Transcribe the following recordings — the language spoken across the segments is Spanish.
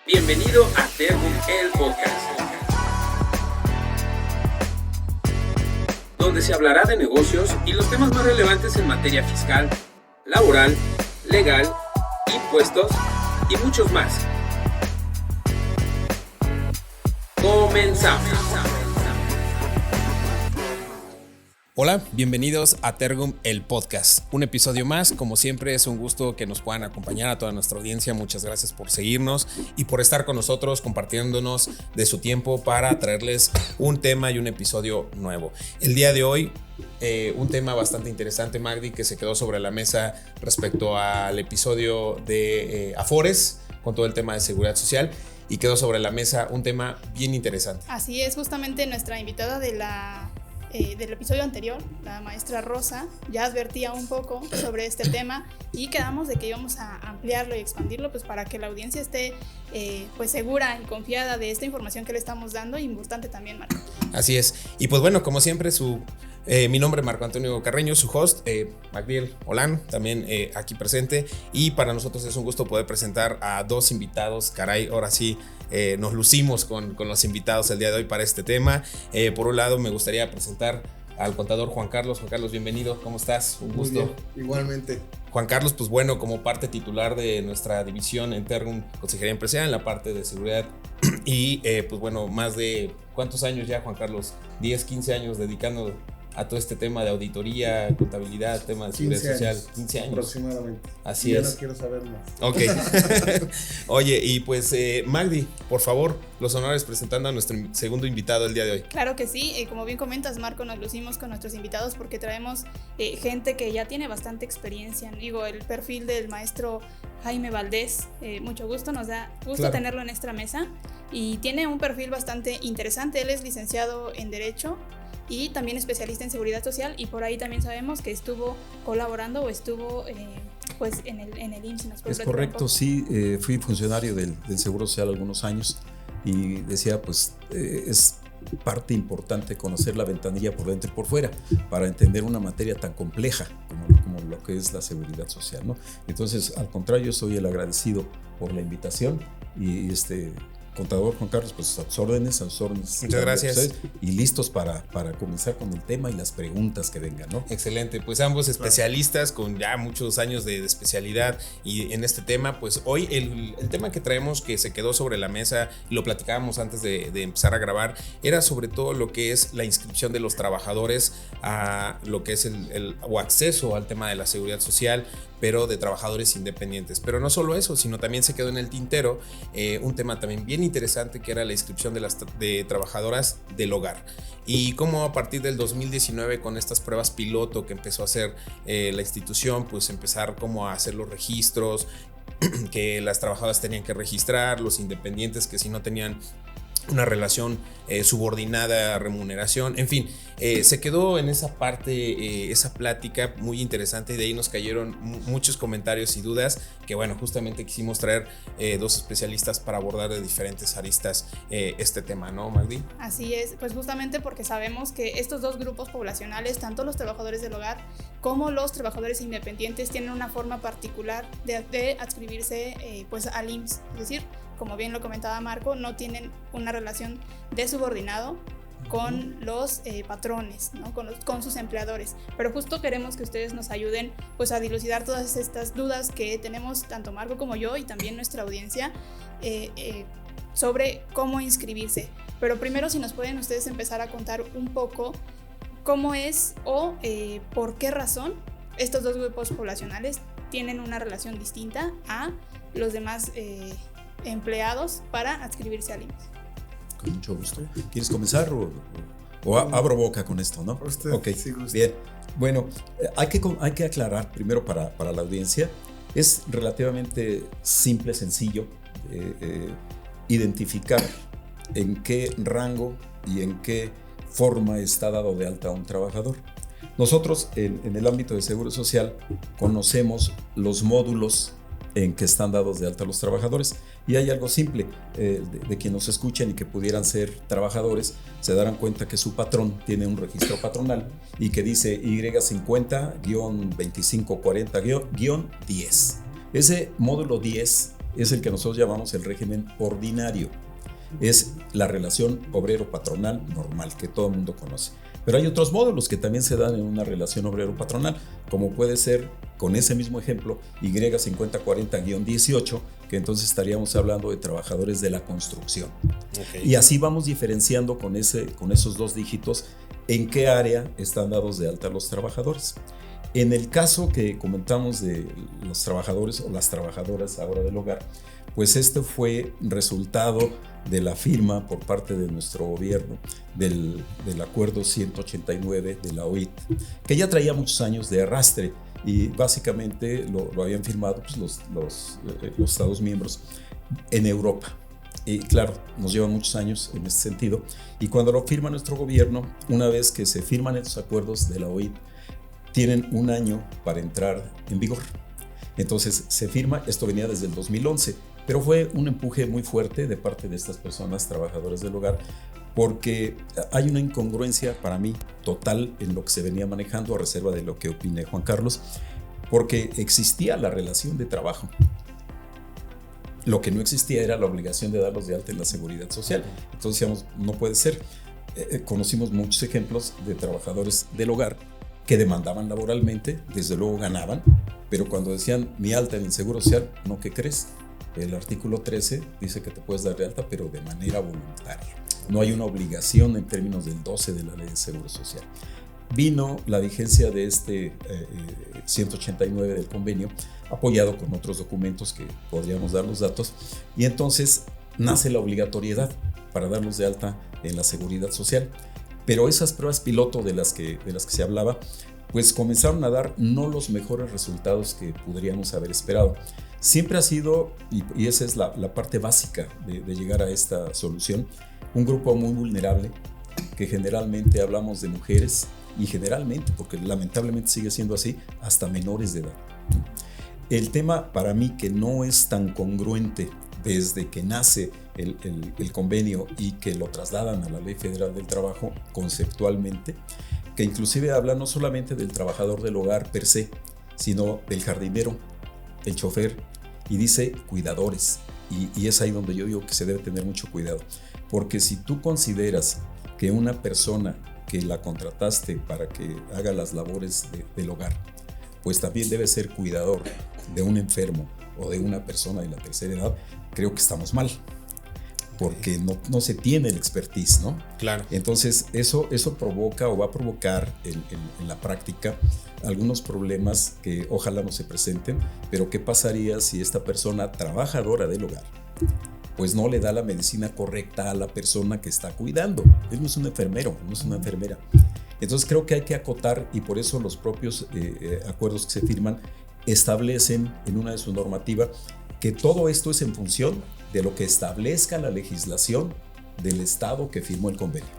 Bienvenido a Tergum, el podcast, donde se hablará de negocios y los temas más relevantes en materia fiscal, laboral, legal, impuestos y muchos más. Comenzamos. Hola, bienvenidos a Tergum, el podcast. Un episodio más, como siempre es un gusto que nos puedan acompañar a toda nuestra audiencia. Muchas gracias por seguirnos y por estar con nosotros compartiéndonos de su tiempo para traerles un tema y un episodio nuevo. El día de hoy, un tema bastante interesante, Magdi, que se quedó sobre la mesa respecto al episodio de Afores con todo el tema de seguridad social. Y quedó sobre la mesa un tema bien interesante. Así es, justamente nuestra invitada del episodio anterior, la maestra Rosa, ya advertía un poco sobre este tema y quedamos de que íbamos a ampliarlo y expandirlo pues para que la audiencia esté pues segura y confiada de esta información que le estamos dando, y importante también, Marco. Así es, y pues bueno, como siempre mi nombre es Marco Antonio Carreño, su host, Magdiel Olán, también aquí presente, y para nosotros es un gusto poder presentar a dos invitados. Caray, ahora sí nos lucimos con los invitados el día de hoy para este tema. Por un lado me gustaría presentar al contador Juan Carlos. Juan Carlos, bienvenido, ¿cómo estás? Un gusto. Muy bien, igualmente. Juan Carlos, pues bueno, como parte titular de nuestra división en Tergum, Consejería Empresarial, en la parte de seguridad, y pues bueno, más de, ¿cuántos años ya, Juan Carlos? 10, 15 años dedicando a todo este tema de auditoría, contabilidad, tema de seguridad social. 15 años. Aproximadamente. Así ya es. No quiero saber más. Ok. Oye, y pues Magdi, por favor, los honores presentando a nuestro segundo invitado el día de hoy. Claro que sí, como bien comentas, Marco, nos lucimos con nuestros invitados porque traemos gente que ya tiene bastante experiencia. Digo, el perfil del maestro Jaime Valdés, mucho gusto, nos da gusto tenerlo en esta mesa, y tiene un perfil bastante interesante. Él es licenciado en Derecho y también especialista en seguridad social, y por ahí también sabemos que estuvo colaborando o estuvo pues en el IMSS. Es correcto, sí, fui funcionario del Seguro Social algunos años, y decía, pues es parte importante conocer la ventanilla por dentro y por fuera para entender una materia tan compleja como lo que es la seguridad social, ¿no? Entonces, al contrario, soy el agradecido por la invitación, y contador Juan Carlos, pues a sus órdenes. Muchas gracias. Y listos para comenzar con el tema y las preguntas que vengan, ¿no? Excelente, pues ambos especialistas con ya muchos años de especialidad y en este tema. Pues hoy el tema que traemos, que se quedó sobre la mesa y lo platicábamos antes de empezar a grabar, era sobre todo lo que es la inscripción de los trabajadores a lo que es o acceso al tema de la seguridad social, pero de trabajadores independientes. Pero no solo eso, sino también se quedó en el tintero un tema también bien interesante, que era la inscripción de trabajadoras del hogar, y cómo a partir del 2019, con estas pruebas piloto que empezó a hacer la institución, pues empezar como a hacer los registros, que las trabajadoras tenían que registrar, los independientes que si no tenían una relación subordinada a remuneración, en fin, se quedó en esa parte, esa plática muy interesante, y de ahí nos cayeron muchos comentarios y dudas que bueno, justamente quisimos traer dos especialistas para abordar de diferentes aristas este tema, ¿no, Magdi? Así es, pues justamente porque sabemos que estos dos grupos poblacionales, tanto los trabajadores del hogar como los trabajadores independientes, tienen una forma particular de adscribirse pues al IMSS, es decir, como bien lo comentaba Marco, no tienen una relación de subordinado con los patrones, ¿no? con sus empleadores. Pero justo queremos que ustedes nos ayuden pues a dilucidar todas estas dudas que tenemos tanto Marco como yo, y también nuestra audiencia, sobre cómo inscribirse. Pero primero, si nos pueden ustedes empezar a contar un poco cómo es o por qué razón estos dos grupos poblacionales tienen una relación distinta a los demás empleados para adscribirse al IMSS. Con mucho gusto. ¿Quieres comenzar o abro boca con esto, no? Usted, ok, sí, bien. Bueno, hay que aclarar primero para la audiencia. Es relativamente simple, sencillo identificar en qué rango y en qué forma está dado de alta un trabajador. Nosotros en el ámbito de Seguro Social conocemos los módulos en que están dados de alta los trabajadores. Y hay algo simple, de quien nos escuchen y que pudieran ser trabajadores, se darán cuenta que su patrón tiene un registro patronal y que dice Y50-2540-10. Ese módulo 10 es el que nosotros llamamos el régimen ordinario. Es la relación obrero-patronal normal que todo el mundo conoce. Pero hay otros módulos que también se dan en una relación obrero-patronal, como puede ser, con ese mismo ejemplo, Y5040-18, que entonces estaríamos hablando de trabajadores de la construcción. Okay. Y así vamos diferenciando con esos dos dígitos en qué área están dados de alta los trabajadores. En el caso que comentamos de los trabajadores o las trabajadoras ahora del hogar, pues este fue resultado de la firma por parte de nuestro gobierno del acuerdo 189 de la OIT, que ya traía muchos años de arrastre y básicamente lo habían firmado pues, los Estados miembros en Europa. Y claro, nos llevan muchos años en ese sentido. Y cuando lo firma nuestro gobierno, una vez que se firman estos acuerdos de la OIT, tienen un año para entrar en vigor. Entonces se firma, esto venía desde el 2011, pero fue un empuje muy fuerte de parte de estas personas trabajadoras del hogar, porque hay una incongruencia para mí total en lo que se venía manejando, a reserva de lo que opine Juan Carlos, porque existía la relación de trabajo. Lo que no existía era la obligación de darlos de alta en la seguridad social. Entonces decíamos, no puede ser. Conocimos muchos ejemplos de trabajadores del hogar que demandaban laboralmente, desde luego ganaban, pero cuando decían mi alta en el Seguro Social, no, ¿qué crees? El artículo 13 dice que te puedes dar de alta, pero de manera voluntaria. No hay una obligación en términos del 12 de la Ley de Seguro Social. Vino la vigencia de este 189 del convenio, apoyado con otros documentos que podríamos dar los datos, y entonces nace la obligatoriedad para darlos de alta en la Seguridad Social. Pero esas pruebas piloto de las que se hablaba, pues comenzaron a dar no los mejores resultados que podríamos haber esperado. Siempre ha sido, y esa es la parte básica de llegar a esta solución, un grupo muy vulnerable, que generalmente hablamos de mujeres, y generalmente, porque lamentablemente sigue siendo así, hasta menores de edad. El tema para mí que no es tan congruente desde que nace el convenio y que lo trasladan a la Ley Federal del Trabajo conceptualmente, que inclusive habla no solamente del trabajador del hogar per se, sino del jardinero, el chofer, y dice cuidadores. Y es ahí donde yo digo que se debe tener mucho cuidado, porque si tú consideras que una persona que la contrataste para que haga las labores del hogar, pues también debe ser cuidador de un enfermo o de una persona de la tercera edad, creo que estamos mal, porque no se tiene el expertise, ¿no? Claro. Entonces eso provoca o va a provocar en la práctica algunos problemas que ojalá no se presenten, pero ¿qué pasaría si esta persona trabajadora del hogar pues no le da la medicina correcta a la persona que está cuidando? Él no es un enfermero, no es una enfermera. Entonces creo que hay que acotar, y por eso los propios acuerdos que se firman establecen en una de sus normativas que todo esto es en función de lo que establezca la legislación del estado que firmó el convenio.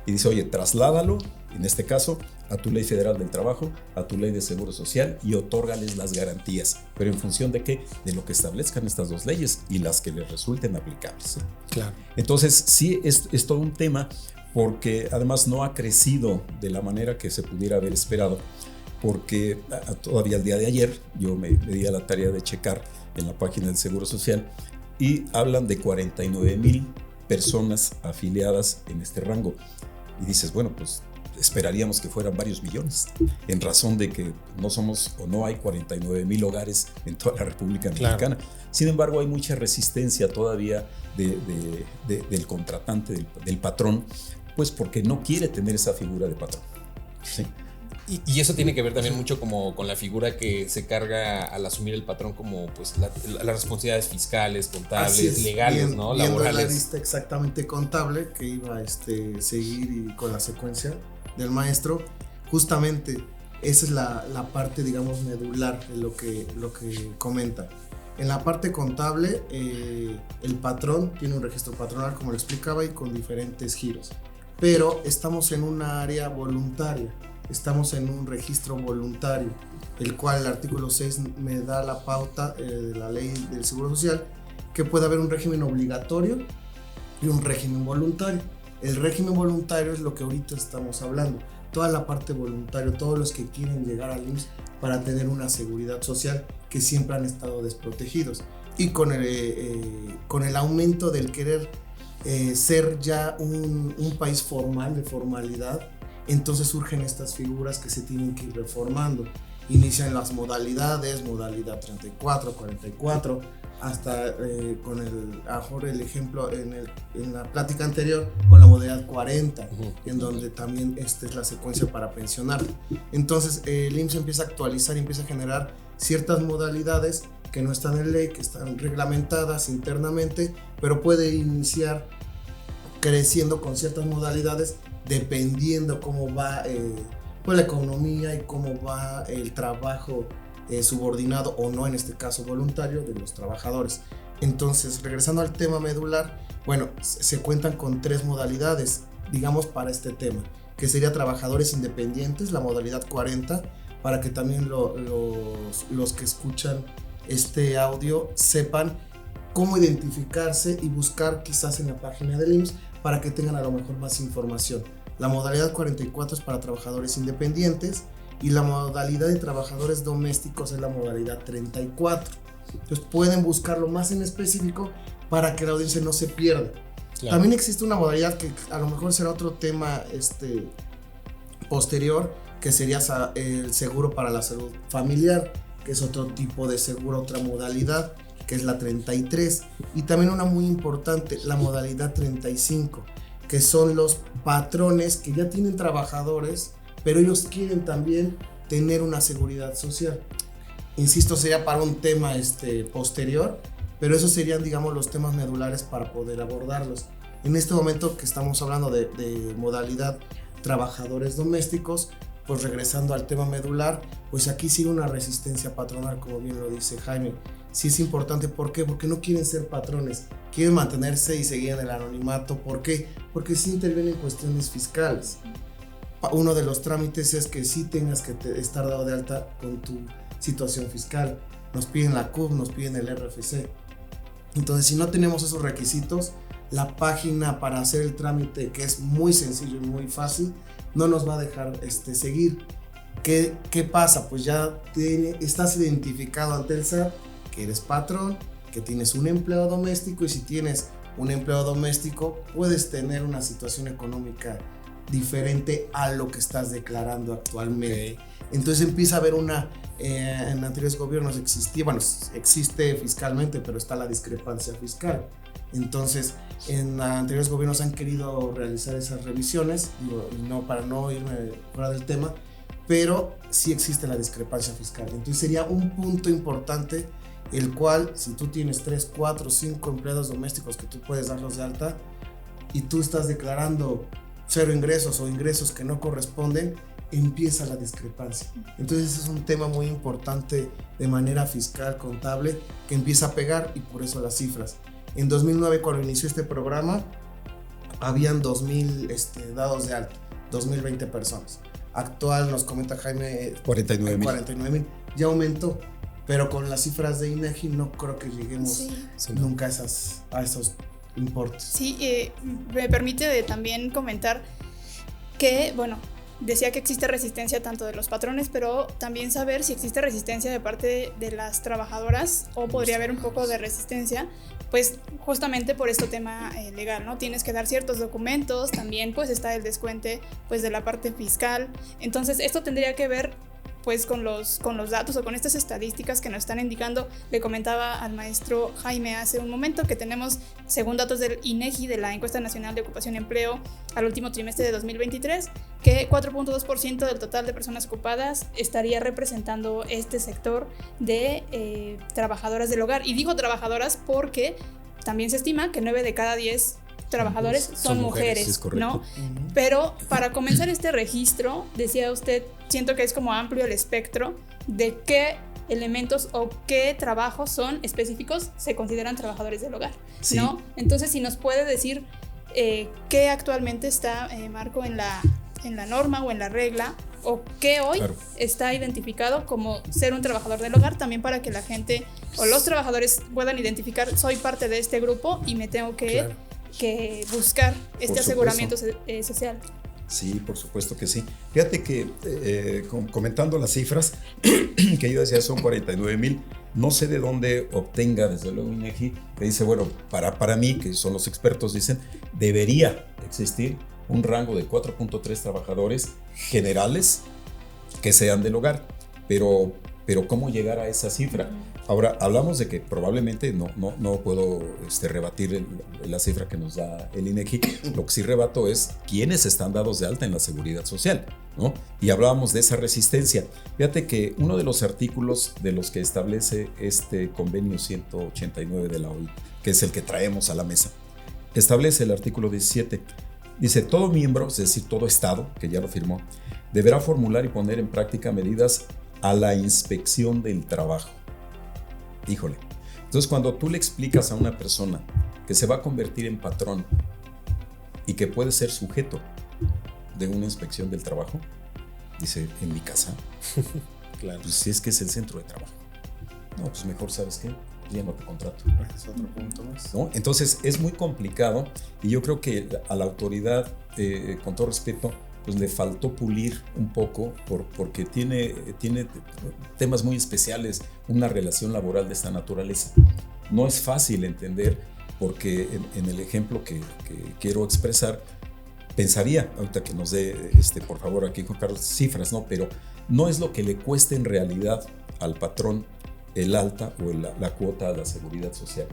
Y dice, oye, trasládalo, en este caso, a tu Ley Federal del Trabajo, a tu Ley de Seguro Social, y otórgales las garantías. ¿Pero en función de qué? De lo que establezcan estas dos leyes y las que les resulten aplicables. Claro. Entonces, sí, es todo un tema, porque además no ha crecido de la manera que se pudiera haber esperado, porque todavía el día de ayer yo me di a la tarea de checar en la página del Seguro Social y hablan de 49,000 personas afiliadas en este rango. Y dices, bueno, pues esperaríamos que fueran varios millones, en razón de que no somos o no hay 49,000 hogares en toda la República Mexicana. Claro. Sin embargo, hay mucha resistencia todavía del contratante, del patrón, pues porque no quiere tener esa figura de patrón. ¿Sí? Y eso tiene que ver también mucho como con la figura que se carga al asumir el patrón, como pues las responsabilidades fiscales, contables, legales, bien, ¿no? Laborales. Laborales. La lista exactamente contable que iba a seguir y con la secuencia del maestro. Justamente esa es la parte, digamos, medular de lo que comenta. En la parte contable, el patrón tiene un registro patronal, como lo explicaba, y con diferentes giros. Pero estamos en una área voluntaria. Estamos en un registro voluntario, el cual el artículo 6 me da la pauta de la Ley del Seguro Social, que puede haber un régimen obligatorio y un régimen voluntario. El régimen voluntario es lo que ahorita estamos hablando, toda la parte voluntaria, todos los que quieren llegar al IMSS para tener una seguridad social, que siempre han estado desprotegidos. y con el aumento del querer ser ya un país formal, de formalidad, entonces surgen estas figuras que se tienen que ir reformando. Inician las modalidades, modalidad 34, 44, hasta con el ejemplo en la plática anterior, con la modalidad 40, en donde también esta es la secuencia para pensionar. Entonces el IMSS empieza a actualizar y empieza a generar ciertas modalidades que no están en ley, que están reglamentadas internamente, pero puede iniciar creciendo con ciertas modalidades dependiendo cómo va pues la economía y cómo va el trabajo subordinado o no, en este caso voluntario, de los trabajadores. Entonces, regresando al tema medular, bueno, se cuentan con 3 modalidades, digamos, para este tema, que sería trabajadores independientes, la modalidad 40, para que también los que escuchan este audio sepan cómo identificarse y buscar quizás en la página del IMSS para que tengan a lo mejor más información. La modalidad 44 es para trabajadores independientes y la modalidad de trabajadores domésticos es la modalidad 34. Entonces pueden buscarlo más en específico para que la audiencia no se pierda. Claro. También existe una modalidad que a lo mejor será otro tema posterior, que sería el seguro para la salud familiar, que es otro tipo de seguro, otra modalidad, que es la 33. Y también una muy importante, la modalidad 35, que son los patrones que ya tienen trabajadores, pero ellos quieren también tener una seguridad social. Insisto, sería para un tema posterior, pero esos serían, digamos, los temas medulares para poder abordarlos. En este momento que estamos hablando de modalidad trabajadores domésticos, pues regresando al tema medular, pues aquí sigue una resistencia patronal, como bien lo dice Jaime. Sí es importante, ¿por qué? Porque no quieren ser patrones, quieren mantenerse y seguir en el anonimato. ¿Por qué? Porque sí intervienen cuestiones fiscales. Uno de los trámites es que sí tengas que estar dado de alta con tu situación fiscal. Nos piden la CUP, nos piden el RFC. Entonces, si no tenemos esos requisitos, la página para hacer el trámite, que es muy sencillo y muy fácil, no nos va a dejar seguir. ¿Qué pasa? Pues ya estás identificado ante el SAT que eres patrón, que tienes un empleado doméstico, y si tienes un empleado doméstico puedes tener una situación económica diferente a lo que estás declarando actualmente. Okay. Entonces empieza a haber en anteriores gobiernos existe fiscalmente, pero está la discrepancia fiscal. Entonces en anteriores gobiernos han querido realizar esas revisiones, no para no irme fuera del tema, pero sí existe la discrepancia fiscal. Entonces sería un punto importante, el cual si tú tienes 3, 4, 5 empleados domésticos que tú puedes darlos de alta y tú estás declarando 0 ingresos o ingresos que no corresponden, empieza la discrepancia. Entonces es un tema muy importante de manera fiscal, contable, que empieza a pegar, y por eso las cifras. En 2009, cuando inició este programa, habían 2,000 dados de alta, 2,020 personas. Actual, nos comenta Jaime, 49,000. Ya aumentó, pero con las cifras de INEGI no creo que lleguemos nunca a esos importes. Sí, me permite también comentar que, bueno, decía que existe resistencia tanto de los patrones, pero también saber si existe resistencia de parte de las trabajadoras, o podría haber un poco de resistencia, pues justamente por este tema legal, ¿no? Tienes que dar ciertos documentos, también pues está el descuente pues de la parte fiscal. Entonces esto tendría que ver pues con los datos o con estas estadísticas que nos están indicando. Le comentaba al maestro Jaime hace un momento que tenemos, según datos del INEGI, de la Encuesta Nacional de Ocupación y Empleo, al último trimestre de 2023, que 4.2% del total de personas ocupadas estaría representando este sector de trabajadoras del hogar. Y digo trabajadoras porque también se estima que 9 de cada 10 trabajadores son mujeres, sí, ¿no? Pero para comenzar este registro, decía usted, siento que es como amplio el espectro de qué elementos o qué trabajos son específicos se consideran trabajadores del hogar, sí, ¿no? Entonces, si nos puede decir qué actualmente está, Marco, en la norma o en la regla, o qué hoy está identificado como ser un trabajador del hogar, también para que la gente o los trabajadores puedan identificar, soy parte de este grupo y me tengo que buscar este aseguramiento social. Sí, por supuesto que sí. Fíjate que comentando las cifras, que yo decía son 49,000, no sé de dónde obtenga desde luego INEGI, que dice, bueno, para mí, que son los expertos, dicen, debería existir un rango de 4.3 trabajadores generales que sean del hogar, pero ¿cómo llegar a esa cifra? Ahora, hablamos de que probablemente no puedo rebatir la cifra que nos da el INEGI. Lo que sí rebato es quiénes están dados de alta en la seguridad social, ¿no? Y hablábamos de esa resistencia. Fíjate que uno de los artículos de los que establece este convenio 189 de la OIT, que es el que traemos a la mesa, establece el artículo 17. Dice, todo miembro, es decir, todo Estado, que ya lo firmó, deberá formular y poner en práctica medidas a la inspección del trabajo. Híjole. Entonces, cuando tú le explicas a una persona que se va a convertir en patrón y que puede ser sujeto de una inspección del trabajo, dice, en mi casa, Claro. pues si es que es el centro de trabajo. No, pues mejor, ¿sabes qué? Ya no te contrato. Es otro punto más. ¿No? Entonces, es muy complicado y yo creo que a la autoridad, con todo respeto, pues le faltó pulir un poco porque tiene temas muy especiales, una relación laboral de esta naturaleza. No es fácil entender porque en el ejemplo que quiero expresar, pensaría, ahorita que nos dé, por favor, aquí Juan Carlos, cifras, ¿no? Pero no es lo que le cueste en realidad al patrón el alta o la cuota a la seguridad social.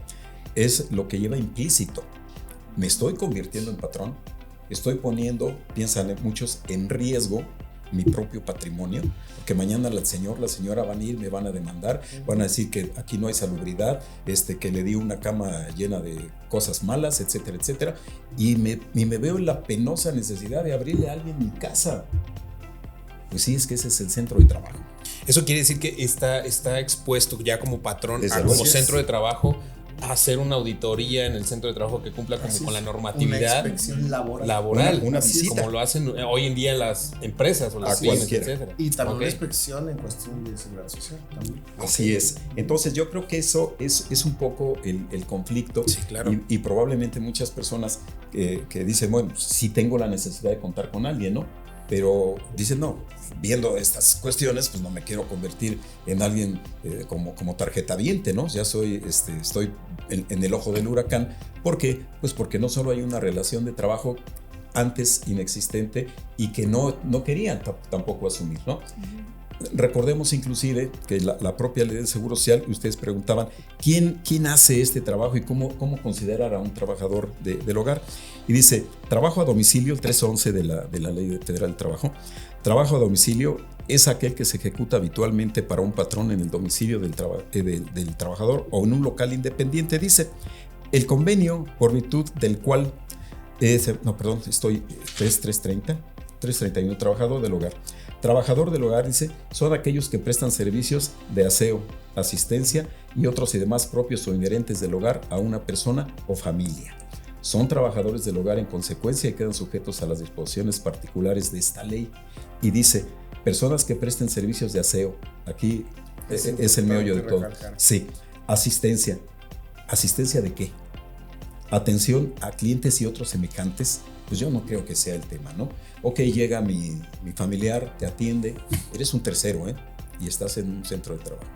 Es lo que lleva implícito. Me estoy convirtiendo en patrón, estoy poniendo, piensan muchos, en riesgo mi propio patrimonio, porque mañana el señor, la señora van a ir, me van a demandar, van a decir que aquí no hay salubridad, que le di una cama llena de cosas malas, etcétera, etcétera, y me veo en la penosa necesidad de abrirle a alguien mi casa. Pues sí, es que ese es el centro de trabajo. Eso quiere decir que está expuesto ya como patrón, Desde como luego. centro de trabajo, a hacer una auditoría en el centro de trabajo que cumpla como con la normatividad Una inspección laboral, Una visita. como lo hacen hoy en día las empresas o las A pymes, cualquiera. etcétera. Y también Ok. una inspección en cuestión de seguridad social también. Así es. Entonces yo creo que eso es un poco el conflicto. Sí, claro. Y probablemente muchas personas que dicen, bueno, sí tengo la necesidad de contar con alguien, ¿no? Pero dicen, no, viendo estas cuestiones, pues no me quiero convertir en alguien como tarjetaviente, ¿no? Ya estoy en el ojo del huracán. ¿Por qué? Pues porque no solo hay una relación de trabajo antes inexistente y que no querían tampoco asumir, ¿no? Recordemos inclusive que la propia ley del Seguro Social, ustedes preguntaban, ¿quién hace este trabajo y cómo considerar a un trabajador del hogar? Y dice, trabajo a domicilio, el 311 de la Ley Federal del Trabajo, trabajo a domicilio es aquel que se ejecuta habitualmente para un patrón en el domicilio del trabajador o en un local independiente. Dice, el convenio por virtud del cual, 331, trabajador del hogar. Trabajador del hogar, dice, son aquellos que prestan servicios de aseo, asistencia y otros y demás propios o inherentes del hogar a una persona o familia. Son trabajadores del hogar en consecuencia y quedan sujetos a las disposiciones particulares de esta ley. Y dice, personas que presten servicios de aseo, aquí es el meollo de todo. Sí, asistencia. ¿Asistencia de qué? Atención a clientes y otros semejantes, pues yo no creo que sea el tema, ¿no? Ok, llega mi familiar, te atiende, eres un tercero, y estás en un centro de trabajo.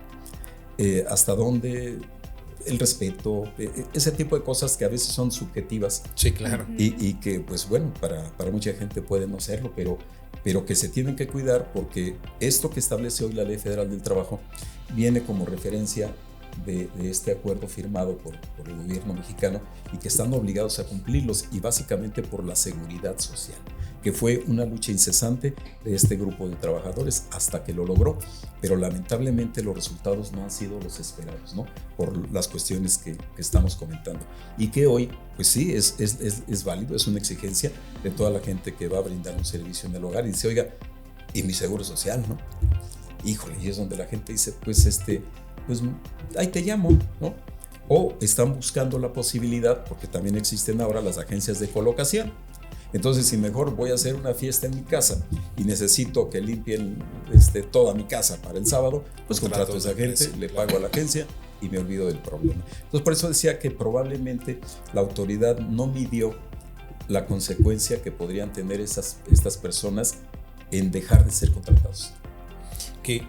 ¿Hasta dónde el respeto? Ese tipo de cosas que a veces son subjetivas. Sí, claro. Y que, pues bueno, para mucha gente puede no serlo, pero que se tienen que cuidar porque esto que establece hoy la Ley Federal del Trabajo viene como referencia de este acuerdo firmado por el gobierno mexicano y que están obligados a cumplirlos, y básicamente por la seguridad social, que fue una lucha incesante de este grupo de trabajadores hasta que lo logró, pero lamentablemente los resultados no han sido los esperados, ¿no? Por las cuestiones que estamos comentando, y que hoy, pues sí, es válido, es una exigencia de toda la gente que va a brindar un servicio en el hogar y dice, oiga, ¿y mi seguro social, no? Híjole, y es donde la gente dice, pues ahí te llamo, ¿no? O están buscando la posibilidad, porque también existen ahora las agencias de colocación. Entonces, si mejor voy a hacer una fiesta en mi casa y necesito que limpien toda mi casa para el sábado, pues contrato a esa gente, le pago a la agencia y me olvido del problema. Entonces, por eso decía que probablemente la autoridad no midió la consecuencia que podrían tener estas personas en dejar de ser contratados. Que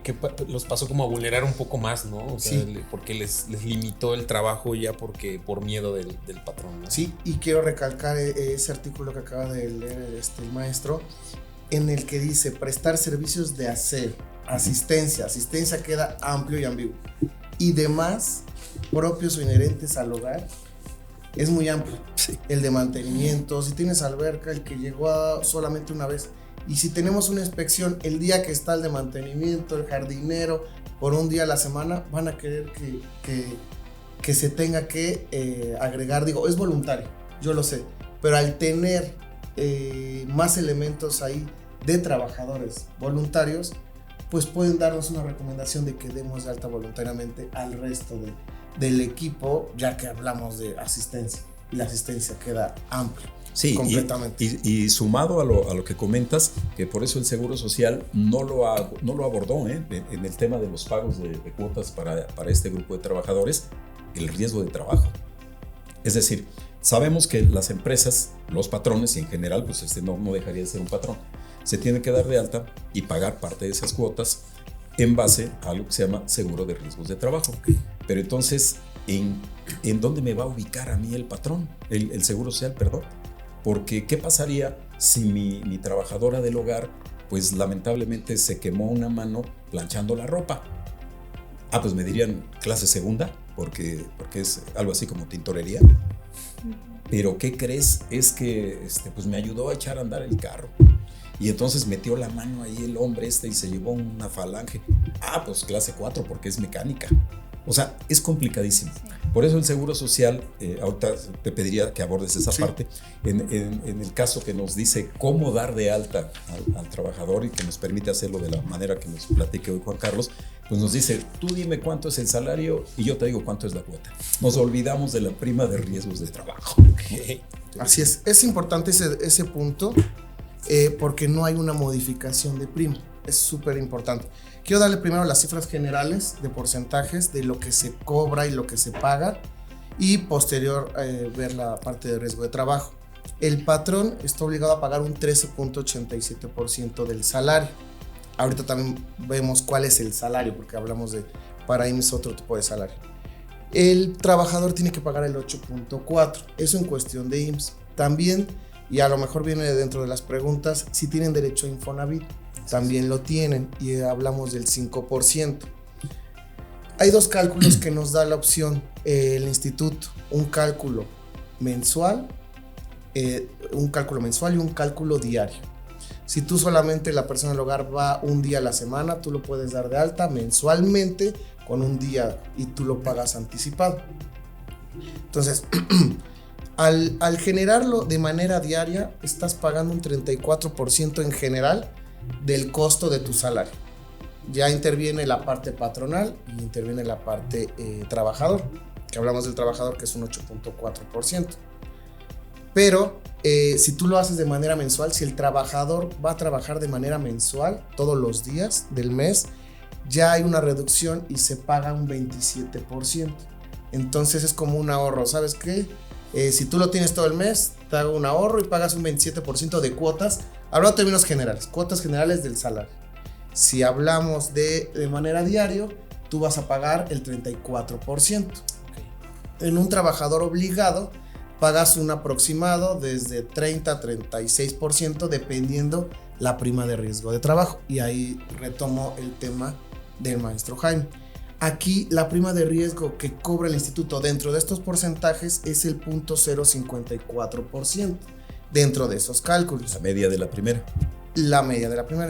los pasó como a vulnerar un poco más, ¿no? O sea, sí. porque les limitó el trabajo ya por miedo del patrón, ¿no? Sí, y quiero recalcar ese artículo que acaba de leer el maestro, en el que dice prestar servicios de aseo, asistencia queda amplio y ambiguo, y demás propios o inherentes al hogar es muy amplio. Sí. El de mantenimiento, si tienes alberca, el que llegó solamente una vez, y si tenemos una inspección el día que está el de mantenimiento, el jardinero, por un día a la semana, van a querer que se tenga que agregar, digo, es voluntario, yo lo sé, pero al tener más elementos ahí de trabajadores voluntarios, pues pueden darnos una recomendación de que demos de alta voluntariamente al resto del equipo, ya que hablamos de asistencia, y la asistencia queda amplia. Sí, completamente. Y sumado a lo que comentas, que por eso el Seguro Social no lo abordó en el tema de los pagos de cuotas para este grupo de trabajadores, el riesgo de trabajo. Es decir, sabemos que las empresas, los patrones y en general, pues no dejaría de ser un patrón, se tiene que dar de alta y pagar parte de esas cuotas en base a algo que se llama seguro de riesgos de trabajo. Okay. Pero entonces, ¿en dónde me va a ubicar a mí el patrón, el Seguro Social, perdón? Porque ¿qué pasaría si mi trabajadora del hogar, pues lamentablemente se quemó una mano planchando la ropa? Pues me dirían clase segunda, porque es algo así como tintorería. Pero ¿qué crees? Es que pues me ayudó a echar a andar el carro. Y entonces metió la mano ahí el hombre y se llevó una falange. Pues clase 4 porque es mecánica. O sea, es complicadísimo. Sí. Por eso el Seguro Social, ahorita te pediría que abordes esa parte, en el caso que nos dice cómo dar de alta al trabajador y que nos permite hacerlo de la manera que nos platique hoy Juan Carlos, pues nos dice, tú dime cuánto es el salario y yo te digo cuánto es la cuota. Nos olvidamos de la prima de riesgos de trabajo. Okay. Así es importante ese punto porque no hay una modificación de prima, es súper importante. Quiero darle primero las cifras generales de porcentajes de lo que se cobra y lo que se paga y posterior ver la parte de riesgo de trabajo. El patrón está obligado a pagar un 13.87% del salario. Ahorita también vemos cuál es el salario porque hablamos de para IMSS otro tipo de salario. El trabajador tiene que pagar el 8.4%, eso en cuestión de IMSS. También, y a lo mejor viene dentro de las preguntas, si tienen derecho a Infonavit. También lo tienen y hablamos del 5%. Hay dos cálculos que nos da la opción el instituto, un cálculo mensual y un cálculo diario. Si tú solamente la persona del hogar va un día a la semana, tú lo puedes dar de alta mensualmente con un día y tú lo pagas anticipado. Entonces, al generarlo de manera diaria, estás pagando un 34% en general del costo de tu salario. Ya interviene la parte patronal y interviene la parte trabajador, que hablamos del trabajador que es un 8.4%. Pero si tú lo haces de manera mensual, si el trabajador va a trabajar de manera mensual todos los días del mes, ya hay una reducción y se paga un 27%. Entonces es como un ahorro, ¿sabes qué? Si tú lo tienes todo el mes, te hago un ahorro y pagas un 27% de cuotas. Hablando en términos generales, cuotas generales del salario. Si hablamos de manera diaria, tú vas a pagar el 34%. Okay. En un trabajador obligado, pagas un aproximado desde 30 a 36% dependiendo la prima de riesgo de trabajo. Y ahí retomo el tema del maestro Jaime. Aquí la prima de riesgo que cobra el instituto dentro de estos porcentajes es el 0.054%. Dentro de esos cálculos. La media de la primera.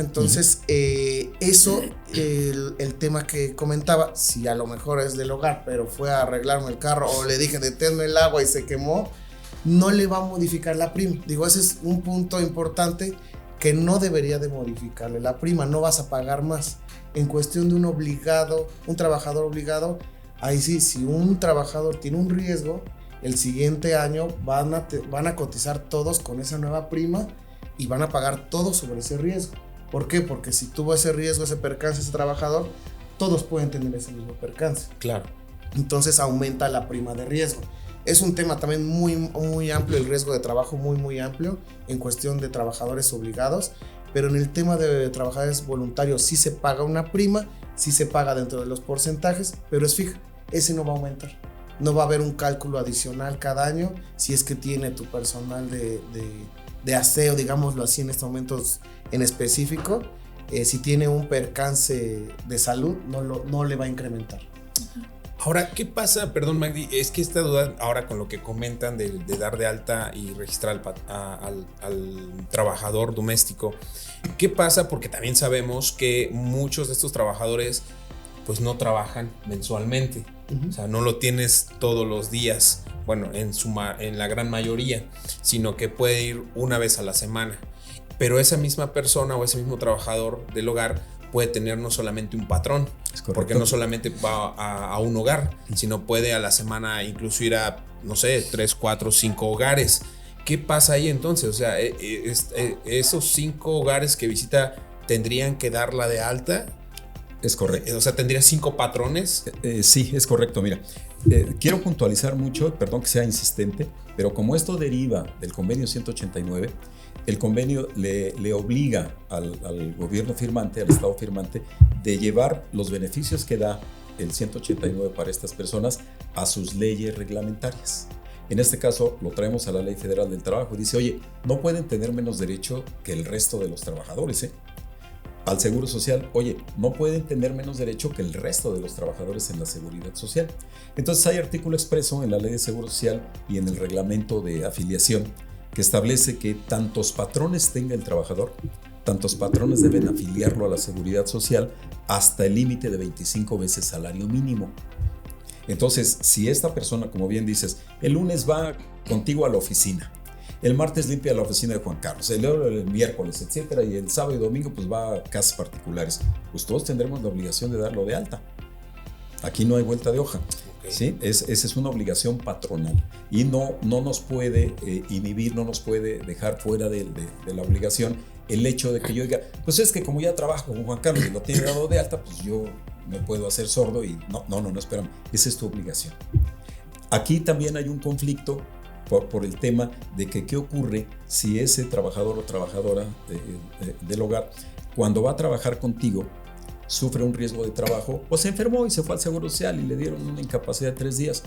Entonces, eso, el tema que comentaba, si a lo mejor es del hogar, pero fue a arreglarme el carro o le dije deténme el agua y se quemó, no le va a modificar la prima. Digo, ese es un punto importante que no debería de modificarle la prima, no vas a pagar más. En cuestión de un trabajador obligado, ahí sí, si un trabajador tiene un riesgo, el siguiente año van a cotizar todos con esa nueva prima y van a pagar todo sobre ese riesgo. ¿Por qué? Porque si tuvo ese riesgo, ese percance, ese trabajador, todos pueden tener ese mismo percance. Claro. Entonces aumenta la prima de riesgo. Es un tema también muy, muy amplio, el riesgo de trabajo muy, muy amplio en cuestión de trabajadores obligados, pero en el tema de trabajadores voluntarios sí se paga una prima, sí se paga dentro de los porcentajes, pero es fija, ese no va a aumentar. No va a haber un cálculo adicional cada año si es que tiene tu personal de aseo, digámoslo así en estos momentos en específico. Si tiene un percance de salud, no le va a incrementar. Ahora, ¿qué pasa? Perdón, Magdi, es que esta duda ahora con lo que comentan de dar de alta y registrar al trabajador doméstico, ¿qué pasa? Porque también sabemos que muchos de estos trabajadores pues no trabajan mensualmente, o sea, no lo tienes todos los días, bueno, en la gran mayoría, sino que puede ir una vez a la semana, pero esa misma persona o ese mismo trabajador del hogar puede tener no solamente un patrón, porque no solamente va a un hogar, sino puede a la semana incluso ir a, no sé, 3, 4, 5 hogares. ¿Qué pasa ahí entonces? O sea, esos 5 hogares que visita tendrían que darla de alta. Es correcto. O sea, ¿tendría 5 patrones? Sí, es correcto. Mira, quiero puntualizar mucho, perdón que sea insistente, pero como esto deriva del convenio 189, el convenio le obliga al gobierno firmante, al Estado firmante, de llevar los beneficios que da el 189 para estas personas a sus leyes reglamentarias. En este caso lo traemos a la Ley Federal del Trabajo. Dice, oye, no pueden tener menos derecho que el resto de los trabajadores, Al Seguro Social, oye, no pueden tener menos derecho que el resto de los trabajadores en la Seguridad Social. Entonces hay artículo expreso en la Ley de Seguro Social y en el reglamento de afiliación que establece que tantos patrones tenga el trabajador, tantos patrones deben afiliarlo a la Seguridad Social hasta el límite de 25 veces salario mínimo. Entonces, si esta persona, como bien dices, el lunes va contigo a la oficina, el martes limpia la oficina de Juan Carlos, el miércoles, etcétera, y el sábado y domingo pues va a casas particulares, pues todos tendremos la obligación de darlo de alta. Aquí no hay vuelta de hoja. ¿Sí? Esa es una obligación patronal y no nos puede inhibir, no nos puede dejar fuera de la obligación el hecho de que yo diga, pues es que como ya trabajo con Juan Carlos y lo tiene dado de alta, pues yo me puedo hacer sordo y no, espérame, esa es tu obligación. Aquí también hay un conflicto por el tema de que qué ocurre si ese trabajador o trabajadora del hogar, cuando va a trabajar contigo, sufre un riesgo de trabajo o se enfermó y se fue al Seguro Social y le dieron una incapacidad de 3 días,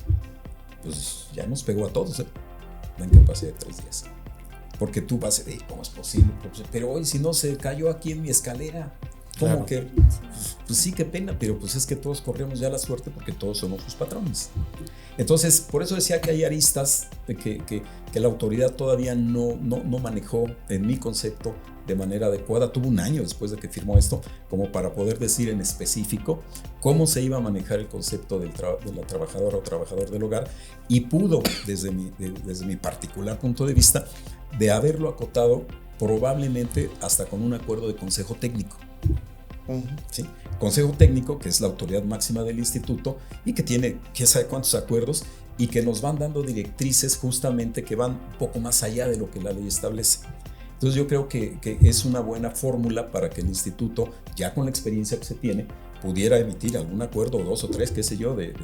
pues ya nos pegó a todos, la incapacidad de 3 días. Porque tú vas a decir, ¿cómo es posible? Pero hoy si no se cayó aquí en mi escalera, ¿cómo claro. que? Pues sí, qué pena, pero pues es que todos corremos ya la suerte porque todos somos sus patrones. Entonces, por eso decía que hay aristas de que la autoridad todavía no manejó, en mi concepto, de manera adecuada. Tuvo un año después de que firmó esto, como para poder decir en específico cómo se iba a manejar el concepto de la trabajadora o trabajador del hogar, y pudo, desde mi particular punto de vista, de haberlo acotado probablemente hasta con un acuerdo de consejo técnico. ¿Sí? Consejo técnico, que es la autoridad máxima del instituto y que tiene quién sabe cuántos acuerdos y que nos van dando directrices justamente que van un poco más allá de lo que la ley establece. Entonces yo creo que es una buena fórmula para que el instituto, ya con la experiencia que se tiene, pudiera emitir algún acuerdo, 2 o 3, qué sé yo, de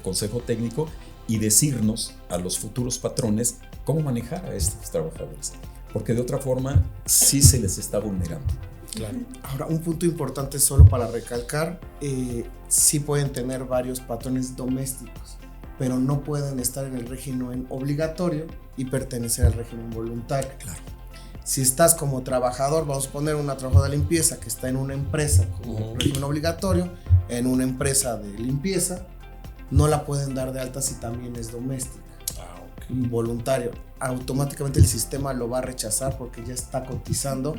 consejo técnico y decirnos a los futuros patrones cómo manejar a estos trabajadores, porque de otra forma sí se les está vulnerando. Claro. Ahora, un punto importante solo para recalcar, sí pueden tener varios patrones domésticos, pero no pueden estar en el régimen obligatorio y pertenecer al régimen voluntario. Claro. Si estás como trabajador, vamos a poner una trabajadora de limpieza que está en una empresa como régimen obligatorio, en una empresa de limpieza, no la pueden dar de alta si también es doméstica. Voluntario. Automáticamente el sistema lo va a rechazar porque ya está cotizando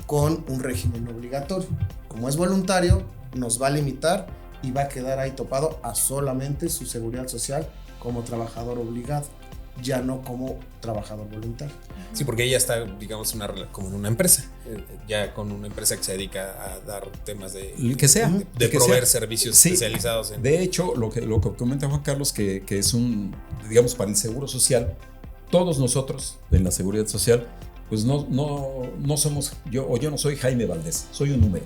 con un régimen obligatorio. Como es voluntario, nos va a limitar y va a quedar ahí topado a solamente su seguridad social como trabajador obligado, ya no como trabajador voluntario. Sí, porque ella está, digamos, como en una empresa, ya con una empresa que se dedica a dar temas de proveer servicios especializados. De hecho, lo que comenta Juan Carlos, que es digamos, para el Seguro Social, todos nosotros en la Seguridad Social, pues no somos, yo no soy Jaime Valdés, soy un número.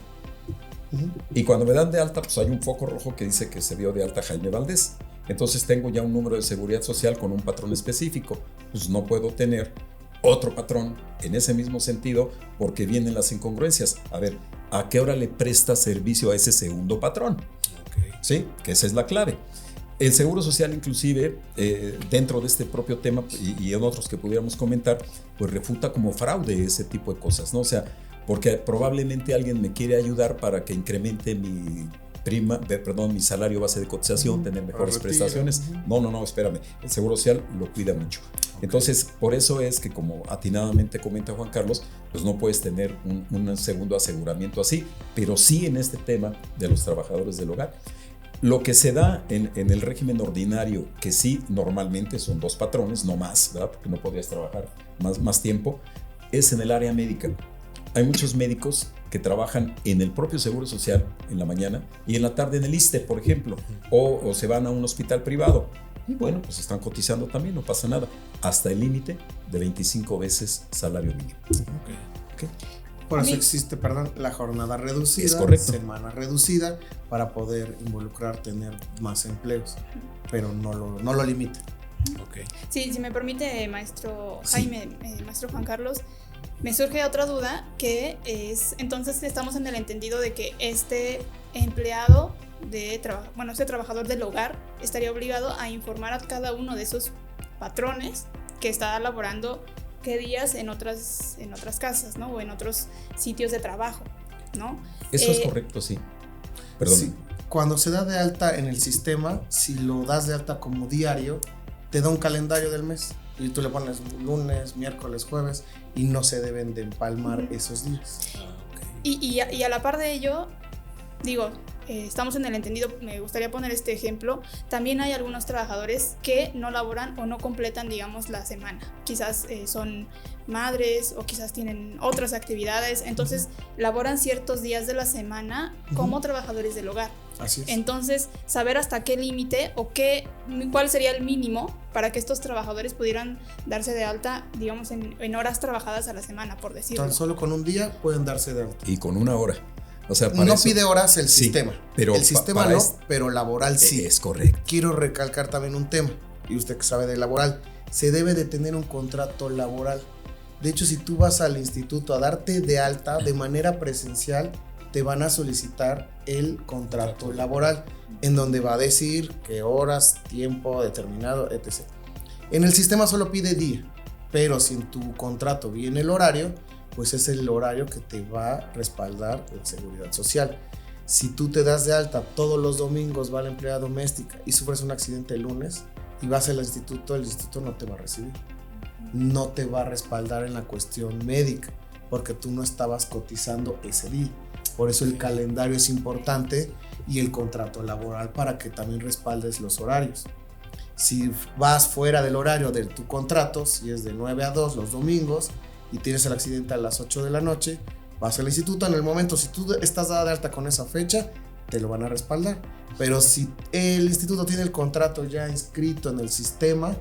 Y cuando me dan de alta, pues hay un foco rojo que dice que se dio de alta Jaime Valdés. Entonces tengo ya un número de seguridad social con un patrón específico. Pues no puedo tener otro patrón en ese mismo sentido porque vienen las incongruencias. A ver, ¿a qué hora le presta servicio a ese segundo patrón? ¿Sí? Que esa es la clave. El Seguro Social inclusive, dentro de este propio tema y en otros que pudiéramos comentar, pues refuta como fraude ese tipo de cosas, ¿no? O sea, porque probablemente alguien me quiere ayudar para que incremente mi salario base de cotización, tener mejores prestaciones. No, espérame. El Seguro Social lo cuida mucho. Entonces, por eso es que, como atinadamente comenta Juan Carlos, pues no puedes tener un segundo aseguramiento así, pero sí en este tema de los trabajadores del hogar. Lo que se da en el régimen ordinario, que sí normalmente son 2 patrones, no más, ¿verdad? Porque no podrías trabajar más tiempo, es en el área médica. Hay muchos médicos que trabajan en el propio Seguro Social en la mañana y en la tarde en el ISSSTE, por ejemplo, o se van a un hospital privado. Y bueno, pues están cotizando también, no pasa nada, hasta el límite de 25 veces salario mínimo. Okay. Por eso existe, la jornada reducida, es correcto, semana reducida, para poder involucrar, tener más empleos, pero no lo limita. Okay. Sí, si me permite, maestro Jaime, maestro Juan Carlos, me surge otra duda, que es, entonces estamos en el entendido de que este empleado este trabajador del hogar estaría obligado a informar a cada uno de esos patrones que está laborando qué días en otras casas, ¿no? O en otros sitios de trabajo, ¿no? Eso es correcto, sí. Perdón. Sí. Cuando se da de alta en el sistema, si lo das de alta como diario, te da un calendario del mes y tú le pones lunes, miércoles, jueves y no se deben de empalmar esos días. Y a la par de ello, digo, estamos en el entendido, me gustaría poner este ejemplo, también hay algunos trabajadores que no laboran o no completan, digamos, la semana. Quizás son madres o quizás tienen otras actividades, entonces laboran ciertos días de la semana como trabajadores del hogar. Así es. Entonces, saber hasta qué límite o cuál sería el mínimo para que estos trabajadores pudieran darse de alta, digamos, en horas trabajadas a la semana, por decirlo. Tan solo con un día pueden darse de alta. Y con 1 hora. O sea, no pide horas el sistema. Pero el sistema pero laboral sí. Es correcto. Quiero recalcar también un tema, y usted que sabe de laboral, se debe de tener un contrato laboral. De hecho, si tú vas al instituto a darte de alta de manera presencial, te van a solicitar el contrato laboral, en donde va a decir qué horas, tiempo determinado, etc. En el sistema solo pide día, pero si en tu contrato viene el horario, pues es el horario que te va a respaldar la seguridad social. Si tú te das de alta todos los domingos, va la empleada doméstica y sufres un accidente el lunes y vas al instituto, el instituto no te va a recibir. No te va a respaldar en la cuestión médica, porque tú no estabas cotizando ese día. Por eso el calendario es importante y el contrato laboral, para que también respaldes los horarios. Si vas fuera del horario de tu contrato, si es de 9 a 2 los domingos y tienes el accidente a las 8 de la noche, vas al instituto. En el momento, si tú estás dada de alta con esa fecha, te lo van a respaldar. Pero si el instituto tiene el contrato ya inscrito en el sistema,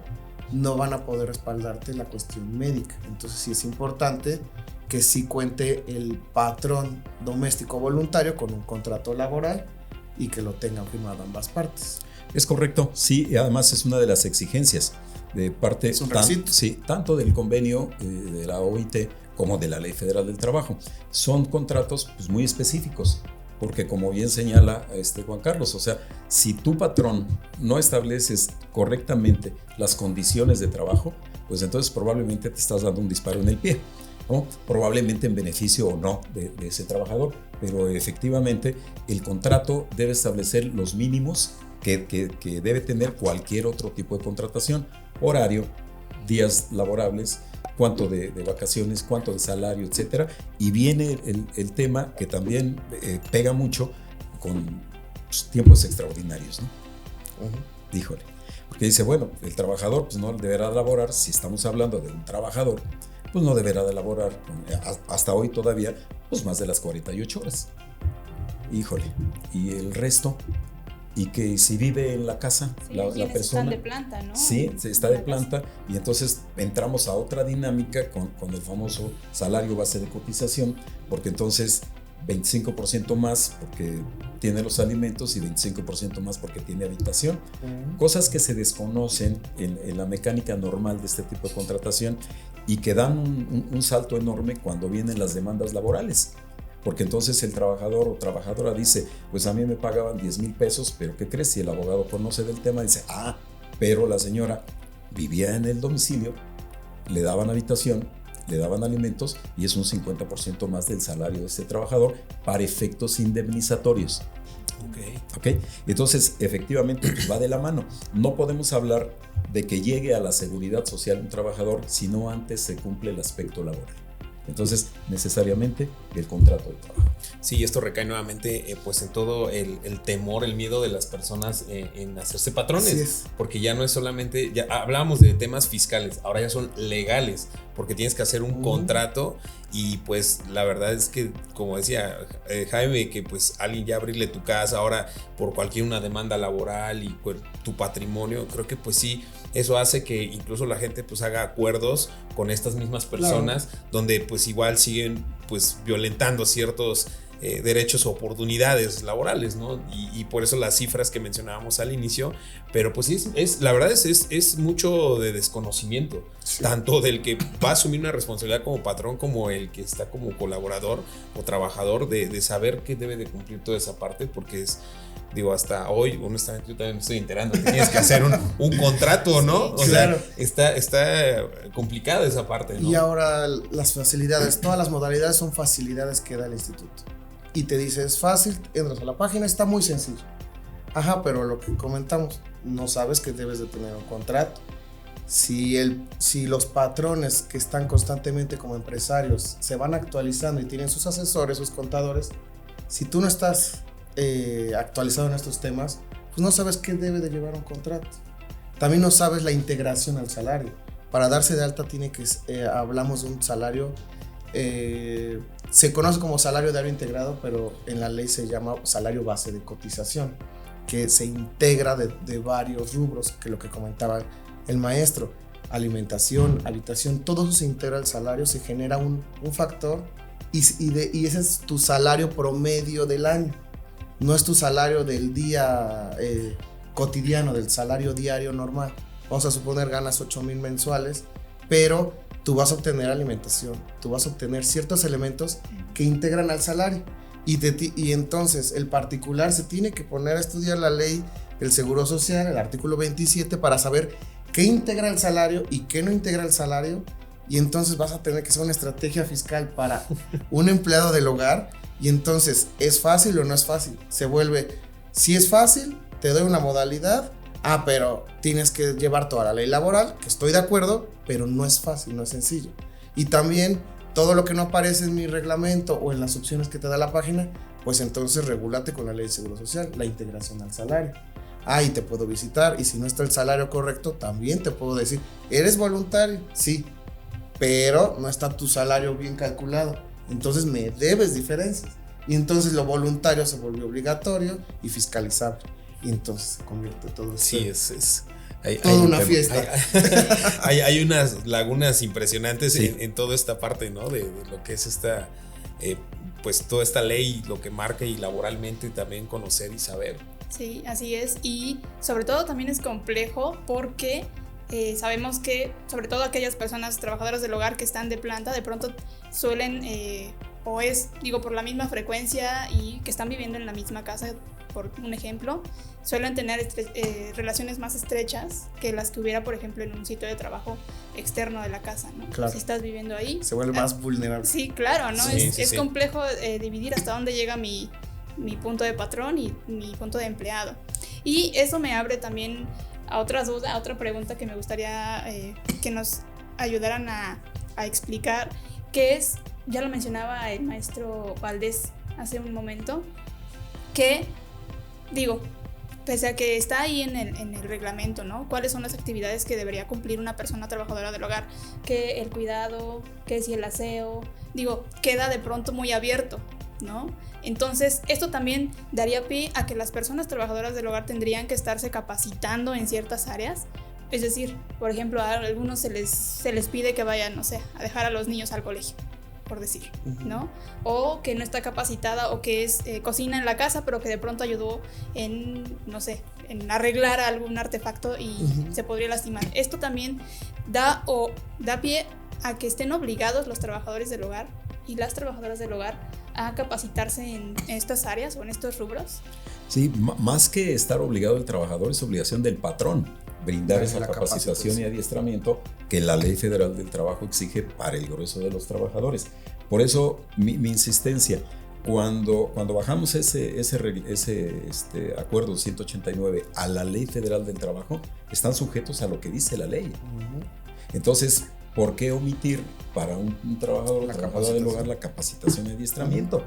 no van a poder respaldarte la cuestión médica. Entonces sí es importante que sí cuente el patrón doméstico voluntario con un contrato laboral y que lo tengan firmado ambas partes. Es correcto, sí, y además es una de las exigencias de parte tanto del convenio de la OIT como de la Ley Federal del Trabajo. Son contratos pues, muy específicos, porque como bien señala Juan Carlos, o sea, si tu patrón no estableces correctamente las condiciones de trabajo, pues entonces probablemente te estás dando un disparo en el pie, ¿no? Probablemente en beneficio o no de ese trabajador, pero efectivamente el contrato debe establecer los mínimos que debe tener cualquier otro tipo de contratación: horario, días laborables, cuánto de vacaciones, cuánto de salario, etcétera. Y viene el tema que también pega mucho con tiempos extraordinarios, ¿no? Híjole, porque dice, bueno, el trabajador pues no deberá laborar, si estamos hablando de un trabajador, pues no deberá de laborar hasta hoy todavía pues más de las 48 horas. Híjole, y el resto, y que si vive en la casa, la persona están de planta, ¿no? Sí, está de planta, y entonces entramos a otra dinámica con el famoso salario base de cotización, porque entonces 25% más porque tiene los alimentos y 25% más porque tiene habitación. Cosas que se desconocen en la mecánica normal de este tipo de contratación y que dan un salto enorme cuando vienen las demandas laborales. Porque entonces el trabajador o trabajadora dice, pues a mí me pagaban 10,000 pesos, pero ¿qué crees? Si el abogado conoce del tema, dice, pero la señora vivía en el domicilio, le daban habitación, le daban alimentos y es un 50% más del salario de este trabajador para efectos indemnizatorios. Okay. Entonces, efectivamente, va de la mano. No podemos hablar de que llegue a la seguridad social un trabajador si no antes se cumple el aspecto laboral. Entonces, necesariamente, el contrato de trabajo. Sí, esto recae nuevamente pues en todo el temor, el miedo de las personas en hacerse patrones, porque ya no es solamente, ya hablábamos de temas fiscales, ahora ya son legales, porque tienes que hacer un contrato y pues la verdad es que, como decía Jaime, que pues alguien ya abrirle tu casa ahora por cualquier una demanda laboral y tu patrimonio, creo que pues sí, eso hace que incluso la gente pues haga acuerdos con estas mismas personas, donde pues igual siguen pues violentando ciertos derechos o oportunidades laborales, ¿no? Y por eso las cifras que mencionábamos al inicio, pero pues sí, la verdad es mucho de desconocimiento, tanto del que va a asumir una responsabilidad como patrón, como el que está como colaborador o trabajador, de saber que debe de cumplir toda esa parte, porque es, digo, hasta hoy, honestamente, yo también me estoy enterando que tienes que hacer un contrato, ¿no? O sea, está complicada esa parte, ¿no? Y ahora las facilidades, todas las modalidades son facilidades que da el instituto. Y te dice, es fácil, entras a la página, está muy sencillo. Pero lo que comentamos, no sabes que debes de tener un contrato. Si los patrones que están constantemente como empresarios se van actualizando y tienen sus asesores, sus contadores, si tú no estás actualizado en estos temas, pues no sabes qué debe de llevar un contrato. También no sabes la integración al salario. Para darse de alta hablamos de un salario, se conoce como salario diario integrado, pero en la ley se llama salario base de cotización, que se integra de varios rubros, que lo que comentaba el maestro, alimentación, habitación, todo eso se integra al salario, se genera un factor y ese es tu salario promedio del año. No es tu salario del día cotidiano, del salario diario normal. Vamos a suponer ganas 8,000 mensuales, pero tú vas a obtener alimentación, tú vas a obtener ciertos elementos que integran al salario. Y entonces el particular se tiene que poner a estudiar la ley del Seguro Social, el artículo 27, para saber qué integra el salario y qué no integra el salario. Y entonces vas a tener que hacer una estrategia fiscal para un empleado del hogar. Y entonces, ¿es fácil o no es fácil? Se vuelve, si es fácil, te doy una modalidad, pero tienes que llevar toda la ley laboral, que estoy de acuerdo, pero no es fácil, no es sencillo. Y también, todo lo que no aparece en mi reglamento o en las opciones que te da la página, pues entonces regúlate con la ley de Seguro Social, la integración al salario. Y te puedo visitar, y si no está el salario correcto, también te puedo decir, ¿eres voluntario? Sí, pero no está tu salario bien calculado. Entonces me debes diferencias. Y entonces lo voluntario se volvió obligatorio y fiscalizable. Y entonces se convierte todo eso. Sí, es toda una fiesta. Hay unas lagunas impresionantes Sí. en toda esta parte, ¿no? De lo que es esta, pues toda esta ley, lo que marca y laboralmente también conocer y saber. Sí, así es. Y sobre todo también es complejo porque sabemos que sobre todo aquellas personas trabajadoras del hogar que están de planta de pronto suelen por la misma frecuencia y que están viviendo en la misma casa, por un ejemplo, suelen tener relaciones más estrechas que las que hubiera, por ejemplo, en un sitio de trabajo externo de la casa, ¿no? Claro. Si estás viviendo ahí, Se vuelve más vulnerable. Sí, claro, ¿no? Sí, es sí. complejo dividir hasta dónde llega mi punto de patrón y mi punto de empleado. Y eso me abre también a otra duda, a otra pregunta que me gustaría que nos ayudaran a explicar, que es, ya lo mencionaba el maestro Valdés hace un momento, que, pese a que está ahí en el reglamento, ¿no? ¿Cuáles son las actividades que debería cumplir una persona trabajadora del hogar? Que el cuidado, que si el aseo, queda de pronto muy abierto, ¿no? Entonces, esto también daría pie a que las personas trabajadoras del hogar tendrían que estarse capacitando en ciertas áreas. Es decir, por ejemplo, a algunos se les pide que vayan, no sé, a dejar a los niños al colegio. por decir, ¿no? O que no está capacitada o que es cocina en la casa, pero que de pronto ayudó en, no sé, en arreglar algún artefacto y se podría lastimar. Esto también da pie a que estén obligados los trabajadores del hogar y las trabajadoras del hogar a capacitarse en estas áreas o en estos rubros. Sí, más que estar obligado el trabajador, es obligación del patrón brindar esa capacitación y adiestramiento que la Ley Federal del Trabajo exige para el grueso de los trabajadores. Por eso mi insistencia, cuando bajamos ese acuerdo 189 a la Ley Federal del Trabajo, están sujetos a lo que dice la ley. Entonces, ¿por qué omitir para un trabajador o trabajadora del hogar la capacitación y adiestramiento?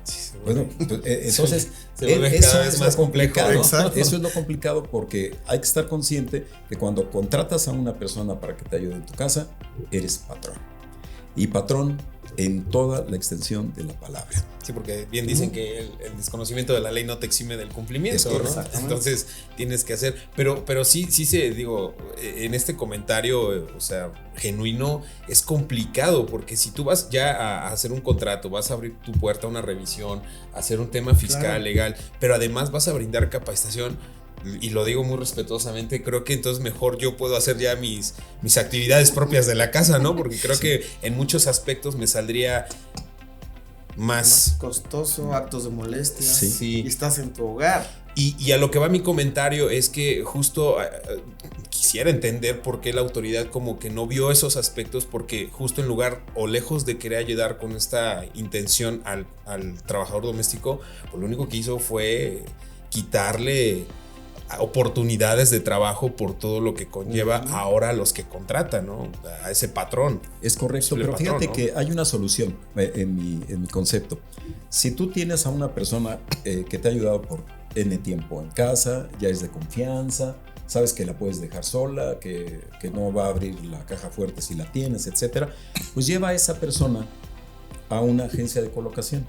Sí, bueno, entonces se vuelve cada vez más complicado, ¿no? Eso es lo complicado, porque hay que estar consciente que cuando contratas a una persona para que te ayude en tu casa, eres patrón. Y patrón en toda la extensión de la palabra. Sí, porque bien dicen que el desconocimiento de la ley no te exime del cumplimiento, ¿no? Entonces tienes que hacer, pero sí se, digo, en este comentario, o sea, genuino, es complicado, porque si tú vas ya a hacer un contrato, vas a abrir tu puerta a una revisión, a hacer un tema fiscal, legal, pero además vas a brindar capacitación. Y lo digo muy respetuosamente, creo que entonces mejor yo puedo hacer ya mis actividades propias de la casa, ¿no? Porque creo que en muchos aspectos me saldría más costoso, actos de molestia. Sí. Y estás en tu hogar. Y a lo que va mi comentario es que justo quisiera entender por qué la autoridad como que no vio esos aspectos, porque justo en lugar o lejos de querer ayudar con esta intención al trabajador doméstico, pues lo único que hizo fue quitarle oportunidades de trabajo por todo lo que conlleva ahora a los que contratan, ¿no? A ese patrón. Es correcto, pero patrón, fíjate, ¿no? Que hay una solución en mi concepto. Si tú tienes a una persona que te ha ayudado por N tiempo en casa, ya es de confianza, sabes que la puedes dejar sola, que no va a abrir la caja fuerte si la tienes, etcétera, pues lleva a esa persona a una agencia de colocación,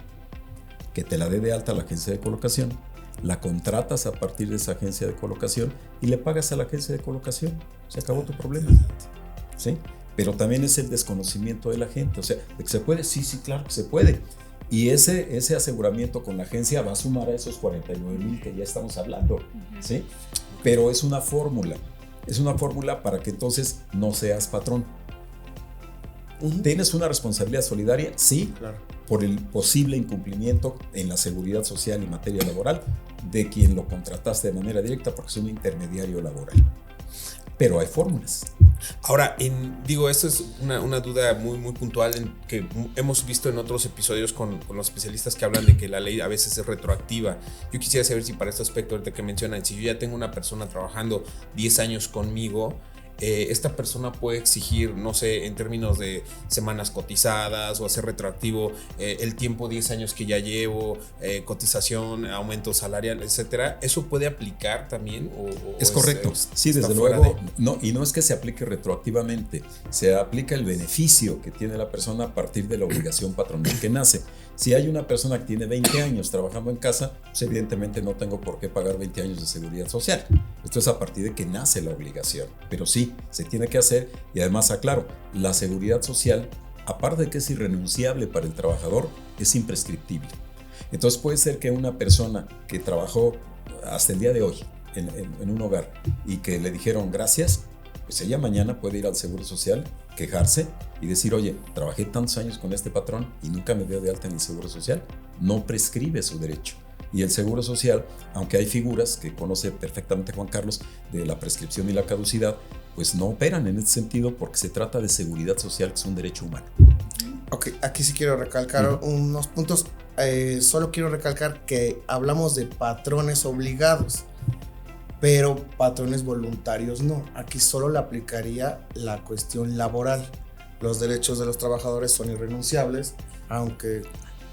que te la dé de alta a la agencia de colocación, la contratas a partir de esa agencia de colocación y le pagas a la agencia de colocación. Se acabó tu problema, ¿sí? Pero también es el desconocimiento de la gente, o sea, ¿de que se puede? Sí, claro que se puede. Y ese aseguramiento con la agencia va a sumar a esos 49,000 que ya estamos hablando, ¿sí? Pero es una fórmula para que entonces no seas patrón. ¿Tienes una responsabilidad solidaria? Sí, claro, por el posible incumplimiento en la seguridad social y materia laboral de quien lo contrataste de manera directa, porque es un intermediario laboral. Pero hay fórmulas. Ahora, esto es una duda muy, muy puntual que hemos visto en otros episodios con los especialistas que hablan de que la ley a veces es retroactiva. Yo quisiera saber si para este aspecto ahorita que mencionan, si yo ya tengo una persona trabajando 10 años conmigo, esta persona puede exigir, no sé, en términos de semanas cotizadas o hacer retroactivo el tiempo 10 años que ya llevo, cotización, aumento salarial, etcétera. ¿Eso puede aplicar también? Es correcto. Sí, desde luego. No, y no es que se aplique retroactivamente, se aplica el beneficio que tiene la persona a partir de la obligación patronal que nace. Si hay una persona que tiene 20 años trabajando en casa, pues evidentemente no tengo por qué pagar 20 años de seguridad social. Esto es a partir de que nace la obligación. Pero sí, se tiene que hacer, y además aclaro, la seguridad social, aparte de que es irrenunciable para el trabajador, es imprescriptible. Entonces puede ser que una persona que trabajó hasta el día de hoy en un hogar y que le dijeron gracias, pues ella mañana puede ir al Seguro Social, quejarse y decir, oye, trabajé tantos años con este patrón y nunca me dio de alta en el Seguro Social. No prescribe su derecho. Y el Seguro Social, aunque hay figuras que conoce perfectamente Juan Carlos de la prescripción y la caducidad, pues no operan en ese sentido porque se trata de seguridad social, que es un derecho humano. Ok, aquí sí quiero recalcar unos puntos. Solo quiero recalcar que hablamos de patrones obligados, pero patrones voluntarios no. Aquí solo le aplicaría la cuestión laboral. Los derechos de los trabajadores son irrenunciables, aunque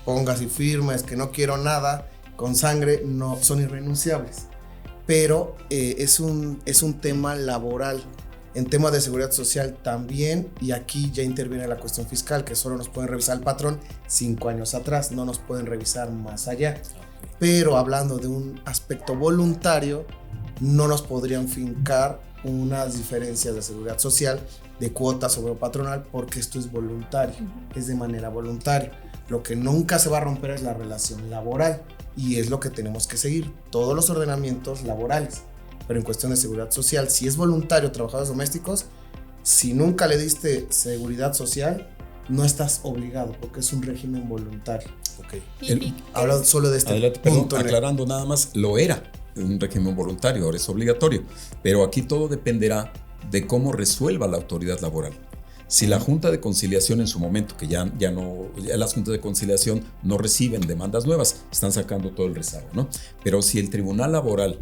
pongas y firmes que no quiero nada, con sangre no son irrenunciables. Pero es un tema laboral. En tema de seguridad social también, y aquí ya interviene la cuestión fiscal, que solo nos pueden revisar el patrón 5 años atrás, no nos pueden revisar más allá. Pero hablando de un aspecto voluntario, no nos podrían fincar unas diferencias de seguridad social, de cuotas sobre patronal, porque esto es voluntario, es de manera voluntaria. Lo que nunca se va a romper es la relación laboral, y es lo que tenemos que seguir, todos los ordenamientos laborales. Pero en cuestión de seguridad social, si es voluntario, trabajadores domésticos, si nunca le diste seguridad social, no estás obligado, porque es un régimen voluntario. Okay. Hablo solo de este Adelante, punto. perdón, aclarando nada más, lo era un régimen voluntario, ahora es obligatorio, pero aquí todo dependerá de cómo resuelva la autoridad laboral. Si la Junta de Conciliación en su momento, que ya las Juntas de Conciliación no reciben demandas nuevas, están sacando todo el rezago, ¿no? Pero si el Tribunal Laboral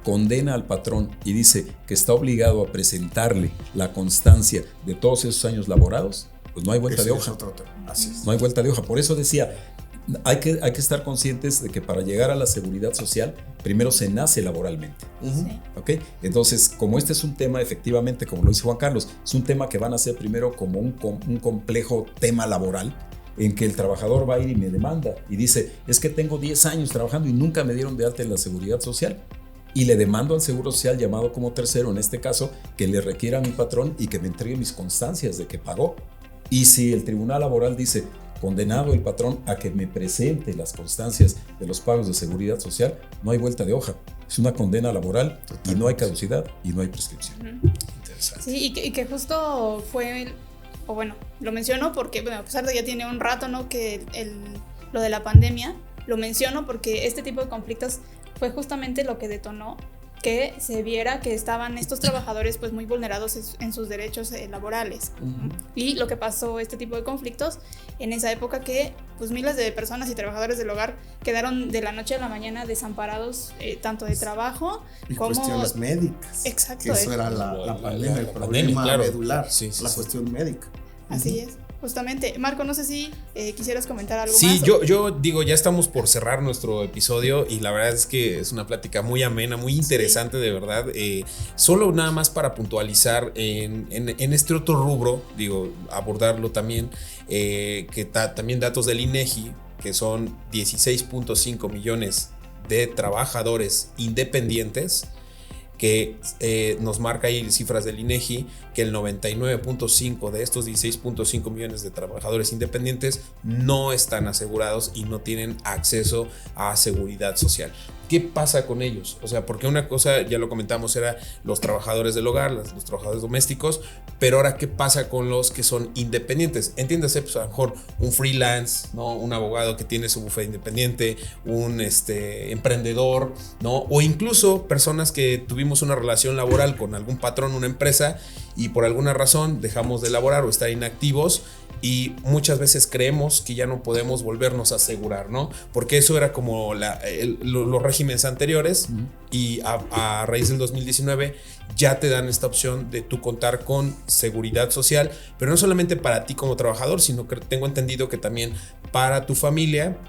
condena al patrón y dice que está obligado a presentarle la constancia de todos esos años laborados, pues no hay vuelta de hoja. Así es. No hay vuelta de hoja. Por eso decía, hay que estar conscientes de que para llegar a la seguridad social, primero se nace laboralmente. Sí. ¿Ok? Entonces, como este es un tema, efectivamente, como lo dice Juan Carlos, es un tema que van a ser primero como un complejo tema laboral, en que el trabajador va a ir y me demanda y dice, es que tengo 10 años trabajando y nunca me dieron de alta en la seguridad social. Y le demando al Seguro Social, llamado como tercero en este caso, que le requiera a mi patrón y que me entregue mis constancias de que pagó. Y si el Tribunal Laboral dice, condenado el patrón a que me presente las constancias de los pagos de seguridad social, no hay vuelta de hoja. Es una condena laboral. Totalmente. Y no hay caducidad y no hay prescripción. Interesante. Sí, y que justo fue, o bueno, lo menciono porque, bueno, a pesar de que ya tiene un rato, ¿no? Que lo de la pandemia, lo menciono porque este tipo de conflictos fue justamente lo que detonó que se viera que estaban estos trabajadores pues muy vulnerados en sus derechos laborales. Y lo que pasó, este tipo de conflictos en esa época, que pues miles de personas y trabajadores del hogar quedaron de la noche a la mañana desamparados, tanto de trabajo y como cuestiones médicas. Exacto. Que eso era la pandemia, el problema claro. medular, sí, la cuestión médica. Así es. Justamente. Marco, no sé si quisieras comentar algo más. Sí, yo digo, ya estamos por cerrar nuestro episodio y la verdad es que es una plática muy amena, muy interesante, de verdad. Solo nada más para puntualizar en este otro rubro, digo, abordarlo también, que también datos del INEGI, que son 16.5 millones de trabajadores independientes, que nos marca ahí cifras del INEGI, que el 99.5 de estos 16.5 millones de trabajadores independientes no están asegurados y no tienen acceso a seguridad social. ¿Qué pasa con ellos? O sea, porque una cosa, ya lo comentamos, era los trabajadores del hogar, los trabajadores domésticos, pero ahora, ¿qué pasa con los que son independientes? Entiéndase, pues a lo mejor un freelance, ¿no? Un abogado que tiene su bufete independiente, un emprendedor, ¿no? O incluso personas que tuvimos una relación laboral con algún patrón, una empresa, y por alguna razón dejamos de laborar o estar inactivos, y muchas veces creemos que ya no podemos volvernos a asegurar, ¿no? Porque eso era como los regímenes anteriores, y a raíz del 2019 ya te dan esta opción de tú contar con seguridad social, pero no solamente para ti como trabajador, sino que tengo entendido que también para tu familia,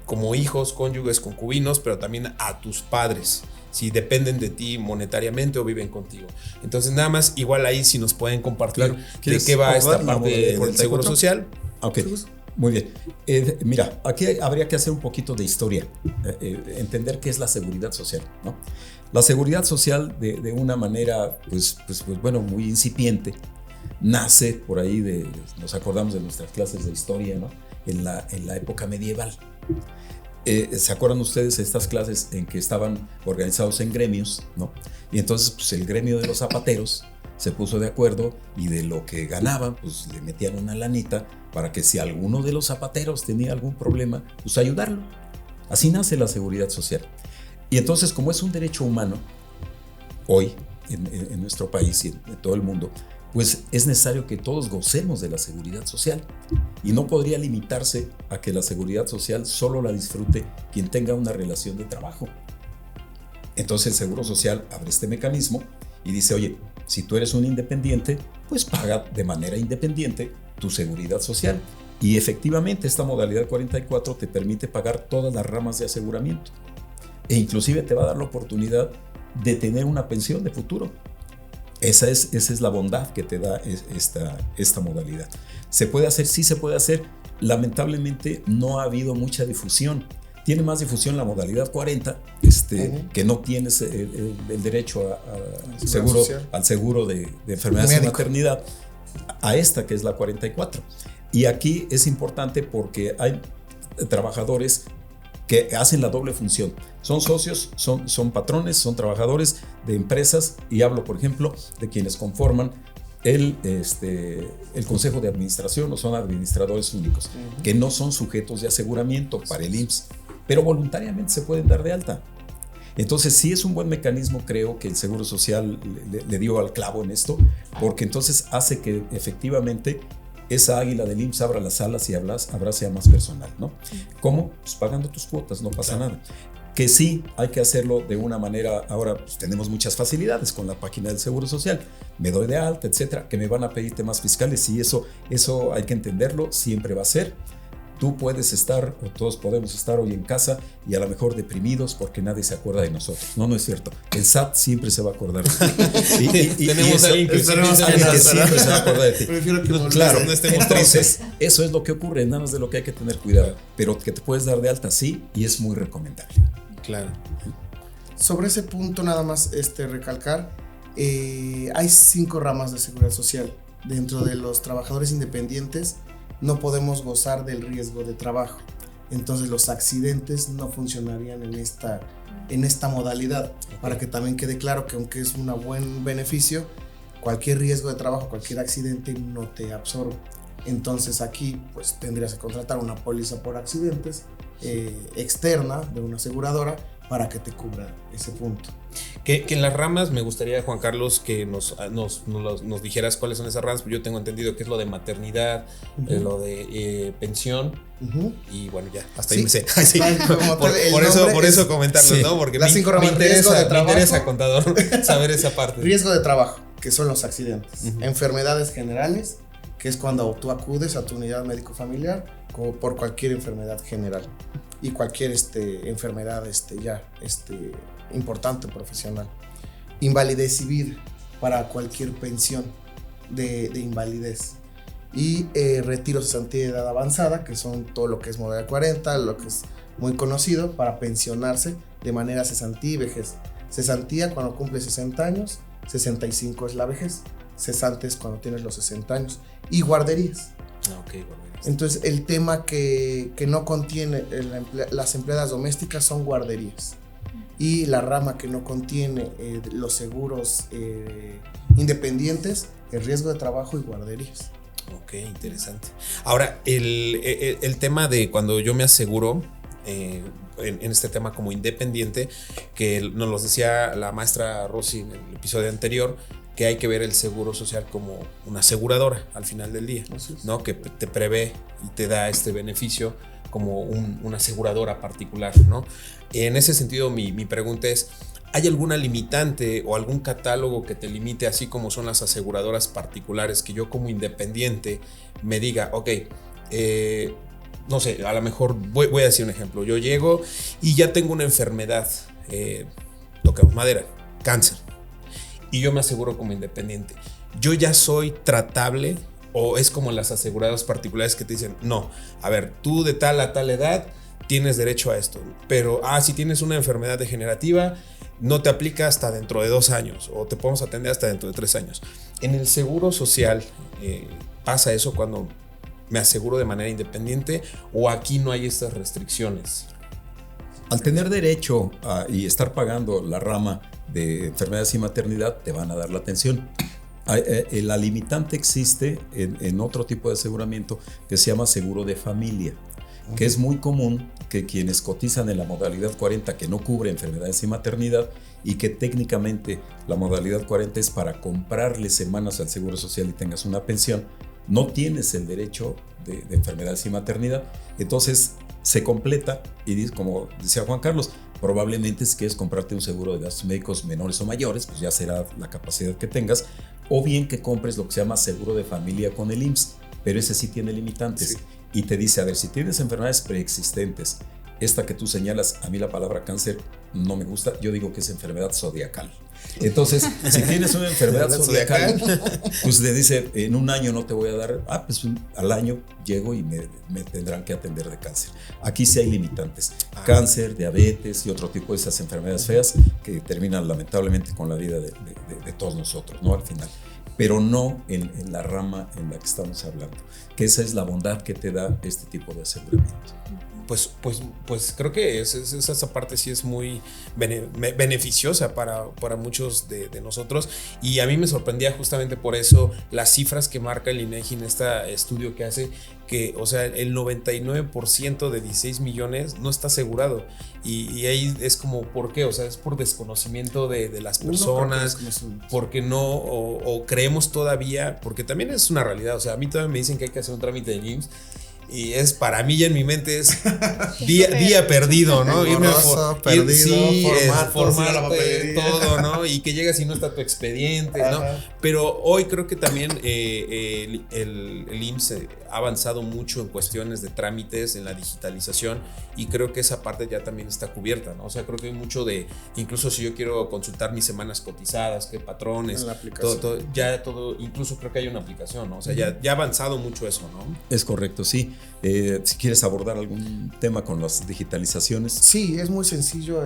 como hijos, cónyuges, concubinos, pero también a tus padres, si dependen de ti monetariamente o viven contigo. Entonces, nada más, igual ahí si nos pueden compartir de qué va esta parte del Seguro Social. Ok, muy bien. Mira, aquí habría que hacer un poquito de historia, entender qué es la seguridad social, ¿no? La seguridad social, de una manera, pues bueno, muy incipiente, nace por ahí nos acordamos de nuestras clases de historia, ¿no? En la época medieval. ¿Se acuerdan ustedes de estas clases en que estaban organizados en gremios, ¿no? Y entonces pues el gremio de los zapateros se puso de acuerdo y de lo que ganaban pues le metían una lanita para que si alguno de los zapateros tenía algún problema, pues ayudarlo. Así nace la seguridad social. Y entonces, como es un derecho humano hoy en nuestro país y en todo el mundo, pues es necesario que todos gocemos de la seguridad social, y no podría limitarse a que la seguridad social solo la disfrute quien tenga una relación de trabajo. Entonces el Seguro Social abre este mecanismo y dice, oye, si tú eres un independiente, pues paga de manera independiente tu seguridad social. Y efectivamente esta modalidad 44 te permite pagar todas las ramas de aseguramiento, e inclusive te va a dar la oportunidad de tener una pensión de futuro. Esa es la bondad que te da esta modalidad. ¿Se puede hacer? Sí se puede hacer. Lamentablemente no ha habido mucha difusión. Tiene más difusión la modalidad 40, que no tienes el derecho al seguro de enfermedades y maternidad, a esta que es la 44. Y aquí es importante porque hay trabajadores que hacen la doble función. Son socios, son patrones, son trabajadores de empresas, y hablo, por ejemplo, de quienes conforman el consejo de administración, o son administradores únicos, que no son sujetos de aseguramiento para el IMSS, pero voluntariamente se pueden dar de alta. Entonces sí es un buen mecanismo, creo que el Seguro Social le dio al clavo en esto, porque entonces hace que efectivamente esa águila del IMSS abra las alas y abrace a más personal, ¿no? ¿Cómo? Pues pagando tus cuotas, no pasa nada. Que sí hay que hacerlo de una manera, ahora pues tenemos muchas facilidades con la página del Seguro Social, me doy de alta, etcétera, que me van a pedir temas fiscales, y eso hay que entenderlo, siempre va a ser. Tú puedes estar, o todos podemos estar hoy en casa y a lo mejor deprimidos porque nadie se acuerda de nosotros. No es cierto. El SAT siempre se va a acordar de ti. Tenemos alguien que siempre se va a acordar de ti. Claro, no estemos entonces eso es lo que ocurre, nada más de lo que hay que tener cuidado. Pero que te puedes dar de alta, sí, y es muy recomendable. Claro. Sobre ese punto nada más recalcar, hay 5 ramas de seguridad social. Dentro de los trabajadores independientes no podemos gozar del riesgo de trabajo. Entonces los accidentes no funcionarían en esta modalidad. Para que también quede claro que aunque es un buen beneficio, cualquier riesgo de trabajo, cualquier accidente no te absorbe. Entonces aquí pues tendrías que contratar una póliza por accidentes externa de una aseguradora para que te cubra ese punto. Que en las ramas me gustaría, Juan Carlos, que nos dijeras cuáles son esas ramas. Yo tengo entendido que es lo de maternidad, lo de pensión, y bueno, ya, hasta ahí me sé. Sí. Por eso comentarlo, sí, ¿no? Porque las 5 ramas: me interesa, contador, saber esa parte. Riesgo de trabajo, que son los accidentes. Enfermedades generales, que es cuando tú acudes a tu unidad médico familiar por cualquier enfermedad general y cualquier enfermedad importante profesional. Invalidez civil, para cualquier pensión de invalidez. Y retiro cesantía de edad avanzada, que son todo lo que es modalidad 40, lo que es muy conocido para pensionarse de manera cesantía y vejez. Cesantía cuando cumple 60 años, 65 es la vejez, cesante es cuando tienes los 60 años. Y guarderías. Okay, guarderías. Entonces el tema que no contiene las empleadas domésticas son guarderías. Y la rama que no contiene los seguros independientes, el riesgo de trabajo y guarderías. Ok, interesante. Ahora, el tema de cuando yo me aseguro, en este tema como independiente, que nos lo decía la maestra Rosy en el episodio anterior, que hay que ver el seguro social como una aseguradora al final del día, ¿no? Que te prevé y te da este beneficio como una aseguradora particular, ¿no? En ese sentido, mi pregunta es, ¿hay alguna limitante o algún catálogo que te limite, así como son las aseguradoras particulares, que yo como independiente me diga, ok, no sé, a lo mejor voy a decir un ejemplo, yo llego y ya tengo una enfermedad, tocamos madera, cáncer, y yo me aseguro como independiente, ¿yo ya soy tratable? ¿O es como las aseguradoras particulares que te dicen, no, a ver, tú de tal a tal edad tienes derecho a esto, pero si tienes una enfermedad degenerativa, no te aplica hasta dentro de 2 años, o te podemos atender hasta dentro de 3 años? En el seguro social, ¿pasa eso cuando me aseguro de manera independiente, o aquí no hay estas restricciones? Al tener derecho y estar pagando la rama de enfermedades y maternidad, te van a dar la atención. La limitante existe en otro tipo de aseguramiento que se llama seguro de familia, que es muy común que quienes cotizan en la modalidad 40, que no cubre enfermedades y maternidad, y que técnicamente la modalidad 40 es para comprarle semanas al seguro social y tengas una pensión, no tienes el derecho de enfermedades y maternidad. Entonces se completa y, como decía Juan Carlos, probablemente si quieres comprarte un seguro de gastos médicos menores o mayores, pues ya será la capacidad que tengas, o bien que compres lo que se llama seguro de familia con el IMSS, pero ese sí tiene limitantes. Sí. Y te dice, a ver, si tienes enfermedades preexistentes, esta que tú señalas, a mí la palabra cáncer no me gusta, yo digo que es enfermedad zodiacal. Entonces, si tienes una enfermedad zodiacal, pues le dice, en un año no te voy a dar, pues al año llego y me tendrán que atender de cáncer. Aquí sí hay limitantes, cáncer, diabetes y otro tipo de esas enfermedades feas que terminan lamentablemente con la vida de todos nosotros, ¿no? Al final. Pero no en la rama en la que estamos hablando, que esa es la bondad que te da este tipo de aseguramiento. Pues creo que esa parte sí es muy beneficiosa para muchos de nosotros, y a mí me sorprendía justamente por eso las cifras que marca el INEGI en este estudio que hace, que o sea el 99% de 16 millones no está asegurado, y ahí es como ¿por qué? O sea, es por desconocimiento de las personas, porque no o creemos todavía, porque también es una realidad, o sea, a mí todavía me dicen que hay que hacer un trámite de IMSS. Y es para mí ya en mi mente es día perdido, ¿no? Formarte, todo, ¿no? Y que llegas y no está tu expediente, ¿no? Pero hoy creo que también el IMSS ha avanzado mucho en cuestiones de trámites, en la digitalización, y creo que esa parte ya también está cubierta, ¿no? O sea, creo que hay mucho de, incluso si yo quiero consultar mis semanas cotizadas, qué patrones, todo, incluso creo que hay una aplicación, ¿no? O sea, ya ha avanzado mucho eso, ¿no? Es correcto, sí. Si quieres abordar algún tema con las digitalizaciones. Sí, es muy sencillo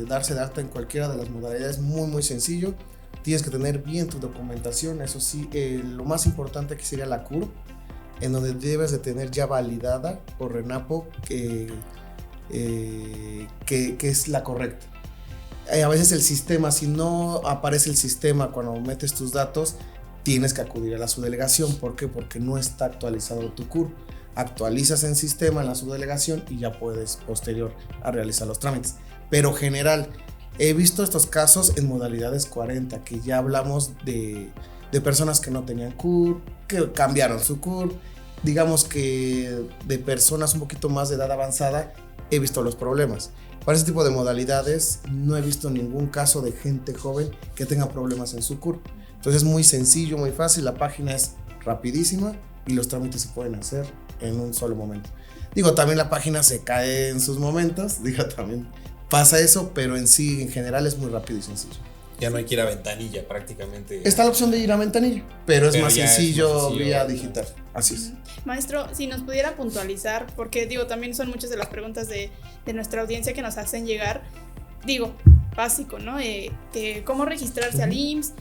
darse de alta en cualquiera de las modalidades, muy sencillo. Tienes que tener bien tu documentación, eso sí, lo más importante que sería la CURP, en donde debes de tener ya validada por RENAPO que es la correcta. A veces el sistema, si no aparece el sistema cuando metes tus datos, tienes que acudir a la subdelegación. ¿Por qué? Porque no está actualizado tu CURP. Actualizas en sistema en la subdelegación y ya puedes posterior a realizar los trámites. Pero general, he visto estos casos en modalidades 40, que ya hablamos de personas que no tenían CURP, que cambiaron su CURP, digamos que de personas un poquito más de edad avanzada, he visto los problemas. Para ese tipo de modalidades no he visto ningún caso de gente joven que tenga problemas en su CURP. Entonces es muy sencillo, muy fácil, la página es rapidísima y los trámites se pueden hacer en un solo momento. Digo, también la página se cae en sus momentos, también pasa eso, pero en sí, en general es muy rápido y sencillo. Ya no hay que ir a ventanilla prácticamente. Está la opción de ir a ventanilla, pero es más sencillo vía digital. Así es. Maestro, si nos pudiera puntualizar, porque también son muchas de las preguntas de nuestra audiencia que nos hacen llegar, básico, ¿no? ¿Cómo registrarse al IMSS?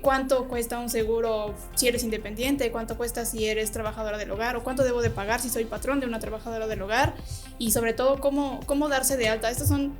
¿Cuánto cuesta un seguro si eres independiente? ¿Cuánto cuesta si eres trabajadora del hogar? ¿O cuánto debo de pagar si soy patrón de una trabajadora del hogar? Y sobre todo, ¿cómo darse de alta? Estas son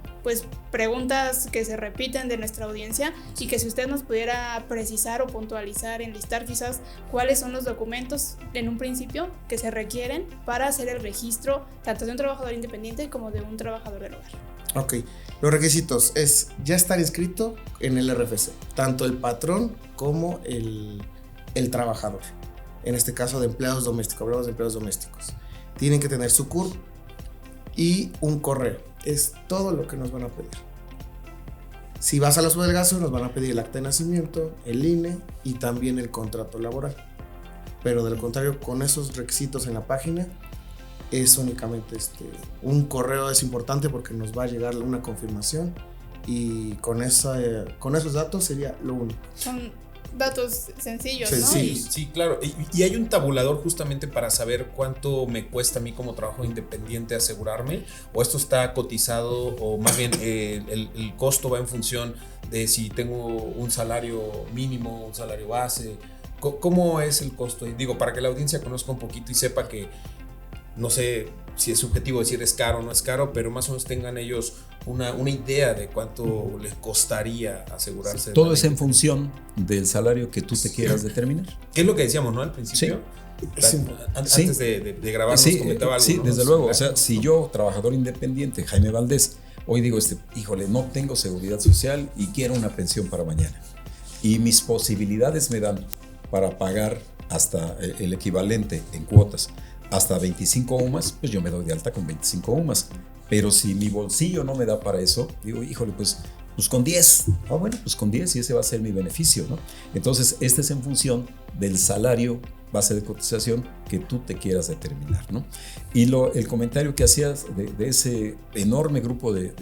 preguntas que se repiten de nuestra audiencia, y que si usted nos pudiera precisar o puntualizar, enlistar quizás cuáles son los documentos en un principio que se requieren para hacer el registro tanto de un trabajador independiente como de un trabajador del hogar. Ok, los requisitos es ya estar inscrito en el RFC, tanto el patrón como el trabajador. En este caso de empleados domésticos, hablamos de empleados domésticos. Tienen que tener su CURP y un correo. Es todo lo que nos van a pedir. Si vas a la subdelegación, nos van a pedir el acta de nacimiento, el INE y también el contrato laboral. Pero de lo contrario, con esos requisitos en la página, es únicamente un correo. Es importante porque nos va a llegar una confirmación, y con esos datos sería lo único. Son datos sencillos, ¿no? Sí, claro. Y hay un tabulador justamente para saber cuánto me cuesta a mí como trabajo independiente asegurarme, o esto está cotizado, o más bien el costo va en función de si tengo un salario mínimo, un salario base. ¿Cómo es el costo? Digo, para que la audiencia conozca un poquito y sepa que, no sé si es subjetivo decir es caro o no es caro, pero más o menos tengan ellos una idea de cuánto les costaría asegurarse. Todo es en función del salario que tú te quieras determinar. ¿Qué es lo que decíamos, no? Al principio. Sí. Antes de grabar nos comentaba algo. Sí, ¿no? desde luego. O sea, si yo, trabajador independiente, Jaime Valdés, hoy digo, híjole, no tengo seguridad social y quiero una pensión para mañana, y mis posibilidades me dan para pagar hasta el equivalente en cuotas hasta 25 UMAS, pues yo me doy de alta con 25 UMAS. Pero si mi bolsillo no me da para eso, digo, híjole, pues Pues con 10. Bueno, pues con 10 y ese va a ser mi beneficio, ¿no? Entonces, este es en función del salario base de cotización que tú te quieras determinar, ¿no? Y el comentario que hacías de ese enorme grupo de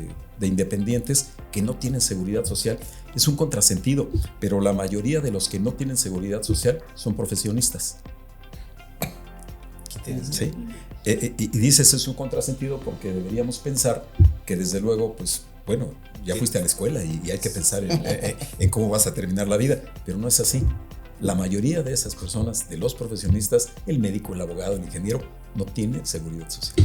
independientes que no tienen seguridad social es un contrasentido, pero la mayoría de los que no tienen seguridad social son profesionistas. ¿Sí? Y dices, es un contrasentido porque deberíamos pensar que desde luego, pues, bueno, ya fuiste a la escuela y hay que pensar en cómo vas a terminar la vida, pero no es así. La mayoría de esas personas, de los profesionistas, el médico, el abogado, el ingeniero, no tiene seguridad social.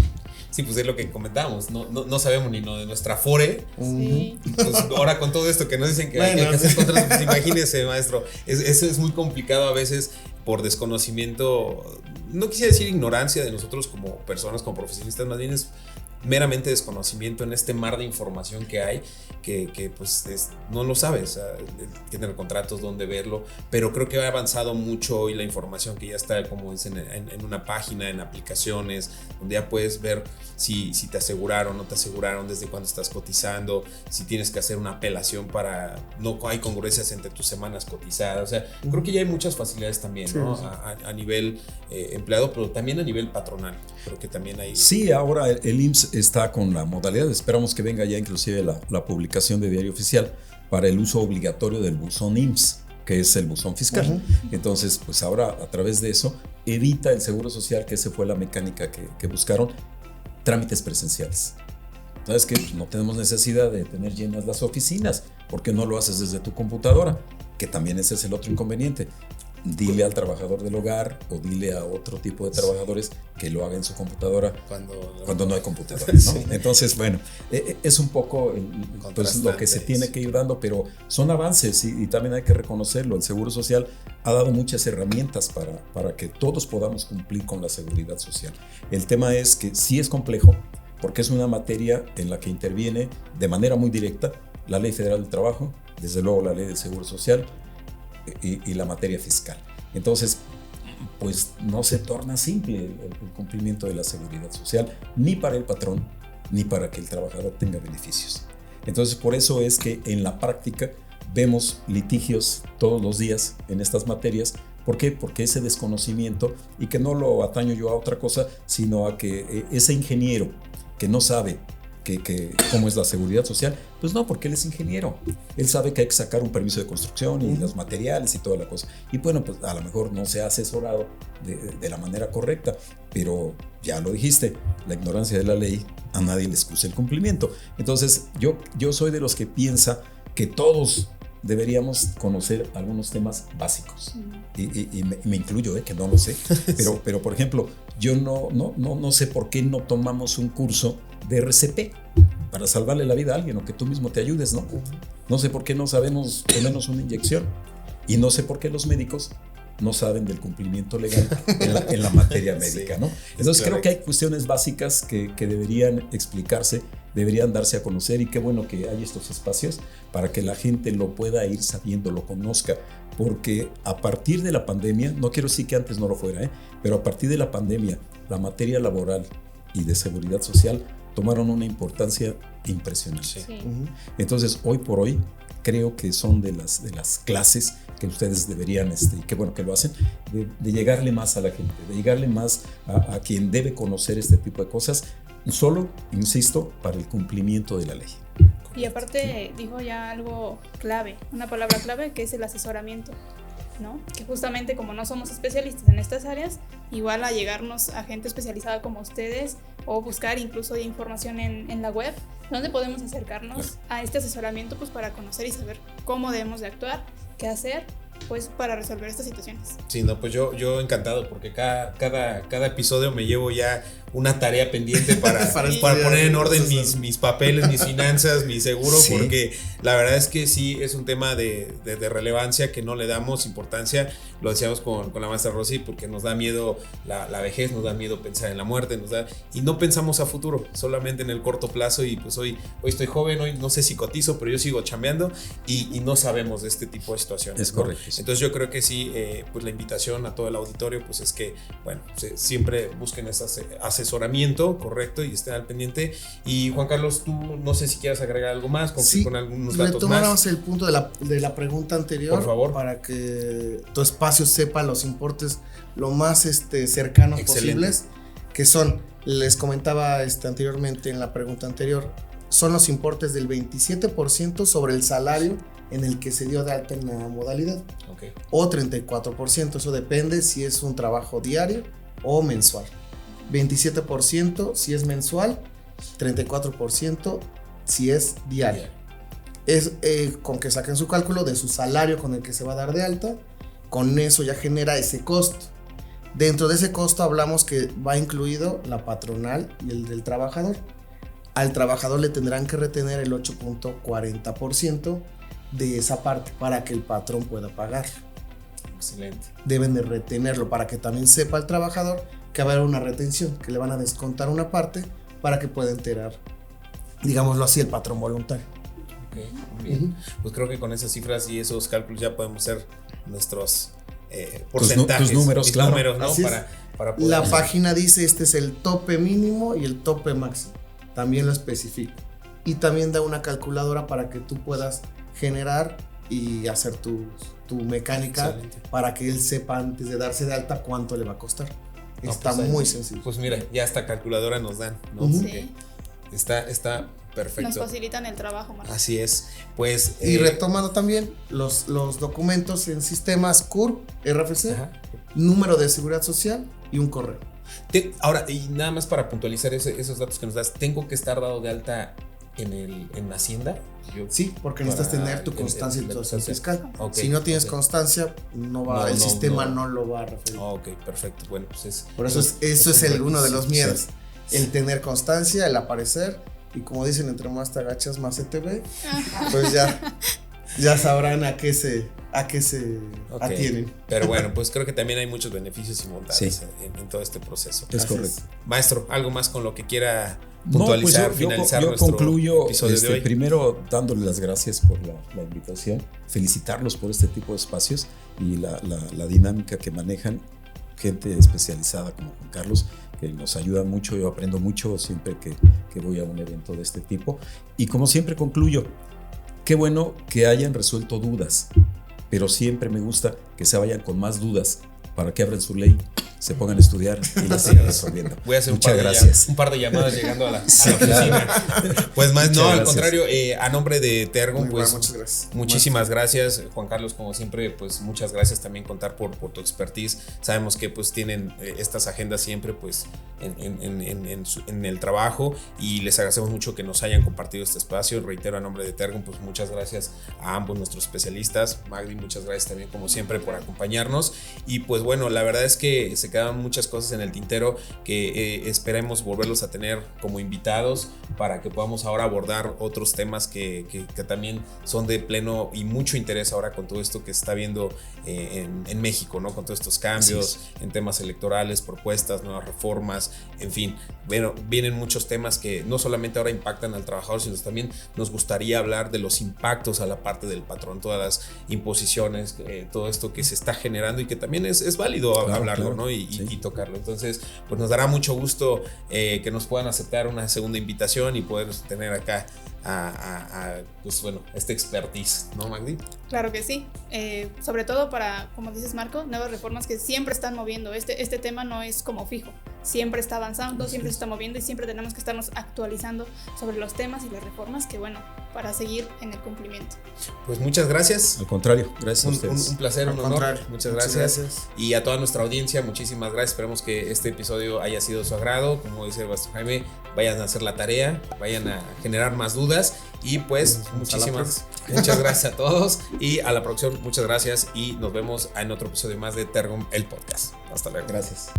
Sí, pues es lo que comentábamos, no sabemos ni de nuestra Afore. Sí. Pues ahora con todo esto que nos dicen que hay que hacer contratos, pues imagínese, maestro, eso es muy complicado a veces por desconocimiento, no quisiera decir ignorancia de nosotros como personas, como profesionistas, más bien es meramente desconocimiento en este mar de información que hay, que pues no lo sabes, tener contratos, dónde verlo, pero creo que ha avanzado mucho hoy la información que ya está, como dicen, en una página, en aplicaciones, donde ya puedes ver si te aseguraron o no te aseguraron, desde cuándo estás cotizando, si tienes que hacer una apelación para, no hay congruencias entre tus semanas cotizadas, o sea, creo que ya hay muchas facilidades también, sí, ¿no? Sí. A nivel empleado, pero también a nivel patronal, creo que también hay... Sí, ahora el IMSS está con la modalidad, esperamos que venga ya inclusive la publicación de Diario Oficial para el uso obligatorio del buzón IMSS, que es el buzón fiscal. Uh-huh. Entonces, pues ahora a través de eso evita el Seguro Social, que esa fue la mecánica que buscaron, trámites presenciales. ¿Sabes qué? Pues no tenemos necesidad de tener llenas las oficinas, porque no lo haces desde tu computadora, que también ese es el otro inconveniente. Dile al trabajador del hogar o dile a otro tipo de trabajadores que lo haga en su computadora cuando no hay computadora, ¿no? Sí. Entonces, bueno, es un poco pues, lo que se tiene que ir dando, pero son avances y también hay que reconocerlo. El Seguro Social ha dado muchas herramientas para que todos podamos cumplir con la seguridad social. El tema es que sí es complejo porque es una materia en la que interviene de manera muy directa la Ley Federal del Trabajo, desde luego la Ley del Seguro Social, y la materia fiscal. Entonces, pues no se torna simple el cumplimiento de la seguridad social, ni para el patrón, ni para que el trabajador tenga beneficios. Entonces, por eso es que en la práctica vemos litigios todos los días en estas materias. ¿Por qué? Porque ese desconocimiento, y que no lo ataño yo a otra cosa, sino a que ese ingeniero que no sabe cómo es la seguridad social, pues no, porque él es ingeniero. Él sabe que hay que sacar un permiso de construcción y los materiales y toda la cosa. Y bueno, pues a lo mejor no se ha asesorado de la manera correcta, pero ya lo dijiste, la ignorancia de la ley a nadie le excusa el cumplimiento. Entonces, yo soy de los que piensa que todos deberíamos conocer algunos temas básicos. Y me incluyo, que no lo sé. Pero por ejemplo, yo no sé por qué no tomamos un curso de RCP para salvarle la vida a alguien o que tú mismo te ayudes, ¿no? No sé por qué no sabemos ponernos una inyección y no sé por qué los médicos no saben del cumplimiento legal en la materia médica, sí, ¿no? Entonces creo que hay cuestiones básicas que deberían explicarse, deberían darse a conocer, y qué bueno que hay estos espacios para que la gente lo pueda ir sabiendo, lo conozca, porque a partir de la pandemia, no quiero decir que antes no lo fuera, pero a partir de la pandemia, la materia laboral y de seguridad social tomaron una importancia impresionante. Sí. Entonces, hoy por hoy, creo que son de las clases que ustedes deberían, y qué bueno que lo hacen, de llegarle más a la gente, de llegarle más a quien debe conocer este tipo de cosas, solo, insisto, para el cumplimiento de la ley. Y aparte, dijo ya algo clave, una palabra clave, que es el asesoramiento, ¿no? Que justamente como no somos especialistas en estas áreas, igual a llegarnos a gente especializada como ustedes, o buscar incluso información en la web, donde podemos acercarnos a este asesoramiento, pues para conocer y saber cómo debemos de actuar, qué hacer, pues para resolver estas situaciones. Sí, no, pues yo encantado, porque cada episodio me llevo ya una tarea pendiente para poner en orden mis papeles, mis finanzas, mi seguro, sí, porque la verdad es que sí es un tema de relevancia que no le damos importancia. Lo decíamos con la maestra Rosy, porque nos da miedo la vejez, nos da miedo pensar en la muerte, y no pensamos a futuro, solamente en el corto plazo. Y pues hoy estoy joven, hoy no sé si cotizo, pero yo sigo chambeando y no sabemos de este tipo de situaciones. Es correcto. Entonces yo creo que sí, pues la invitación a todo el auditorio pues es que, bueno, siempre busquen ese asesoramiento correcto y estén al pendiente. Y Juan Carlos, tú no sé si quieres agregar algo más, con algunos datos más. Retomamos el punto de la pregunta anterior, por favor, para que tu espacio sepa los importes lo más cercanos posibles, que son, les comentaba anteriormente en la pregunta anterior, son los importes del 27% sobre el salario en el que se dio de alta en la modalidad, o 34%, eso depende si es un trabajo diario o mensual. 27% si es mensual, 34% si es diario. Es con que saquen su cálculo de su salario con el que se va a dar de alta, con eso ya genera ese costo. Dentro de ese costo hablamos que va incluido la patronal y el del trabajador. Al trabajador le tendrán que retener el 8.40% de esa parte para que el patrón pueda pagar. Excelente. Deben de retenerlo para que también sepa el trabajador que va a haber una retención, que le van a descontar una parte para que pueda enterar, digámoslo así, el patrón voluntario. Muy bien. Pues creo que con esas cifras y esos cálculos ya podemos hacer nuestros porcentajes. Tus números, claro. Números, ¿no? Para poder la página dice este es el tope mínimo y el tope máximo. También lo especifica. Y también da una calculadora para que tú puedas generar y hacer tu mecánica. Excelente. Para que él sepa antes de darse de alta cuánto le va a costar. Está pues muy sencillo. Pues mira, ya esta calculadora nos dan, ¿no? Sí. Está perfecto. Nos facilitan el trabajo, Marco. Así es. Pues y retomando también los documentos en sistemas CURP, RFC, número de seguridad social y un correo. Ahora, y nada más para puntualizar esos datos que nos das, ¿tengo que estar dado de alta en Hacienda? Sí, porque necesitas tener tu constancia de situación fiscal. Si no tienes constancia, el sistema no lo va a referir. Ok, perfecto. Bueno, pues por eso eso es uno de los miedos. Sí. El tener constancia, el aparecer, y como dicen, entre más te agachas, más se te ve. Pues ya sabrán a qué se atienen. Pero bueno, pues creo que también hay muchos beneficios y bondades en todo este proceso. Es correcto. Maestro, ¿algo más con lo que quiera puntualizar, finalizar yo nuestro concluyo episodio de hoy? Primero dándole las gracias por la invitación, felicitarlos por este tipo de espacios y la dinámica que manejan, gente especializada como Juan Carlos, que nos ayuda mucho. Yo aprendo mucho siempre que voy a un evento de este tipo. Y como siempre concluyo, qué bueno que hayan resuelto dudas, pero siempre me gusta que se vayan con más dudas para que abran su ley, se pongan a estudiar y la sigan resolviendo. Voy a hacer un par de llamadas llegando a la oficina. Pues más, no, al contrario, a nombre de Tergum, pues muchas gracias. Muchísimas gracias, Juan Carlos, como siempre, pues muchas gracias también contar por tu expertise. Sabemos que pues tienen estas agendas siempre pues en el trabajo, y les agradecemos mucho que nos hayan compartido este espacio. Reitero, a nombre de Tergum, pues muchas gracias a ambos nuestros especialistas. Magdi, muchas gracias también como siempre por acompañarnos. Y pues bueno, la verdad es que se quedan muchas cosas en el tintero que esperemos volverlos a tener como invitados para que podamos ahora abordar otros temas que también son de pleno y mucho interés ahora con todo esto que se está viendo en México, ¿no? Con todos estos cambios en temas electorales, propuestas, nuevas reformas, en fin, bueno, vienen muchos temas que no solamente ahora impactan al trabajador, sino también nos gustaría hablar de los impactos a la parte del patrón, todas las imposiciones, todo esto que se está generando y que también es válido hablarlo, ¿no? Y tocarlo. Entonces, pues nos dará mucho gusto que nos puedan aceptar una segunda invitación y poder tener acá pues bueno, este expertise, ¿no, Magdi? Claro que sí, sobre todo para, como dices, Marco, nuevas reformas que siempre están moviendo. Este tema no es como fijo, siempre está avanzando, siempre se está moviendo y siempre tenemos que estarnos actualizando sobre los temas y las reformas que, bueno, para seguir en el cumplimiento. Pues muchas gracias. Al contrario, gracias a ustedes. Un placer, un honor. Muchas gracias. Y a toda nuestra audiencia, muchísimas gracias. Esperemos que este episodio haya sido de su agrado. Como dice Pastor Jaime, vayan a hacer la tarea, vayan a generar más muchas y pues muchas gracias a todos y a la producción, muchas gracias y nos vemos en otro episodio más de Tergum, el podcast. Hasta luego. Gracias.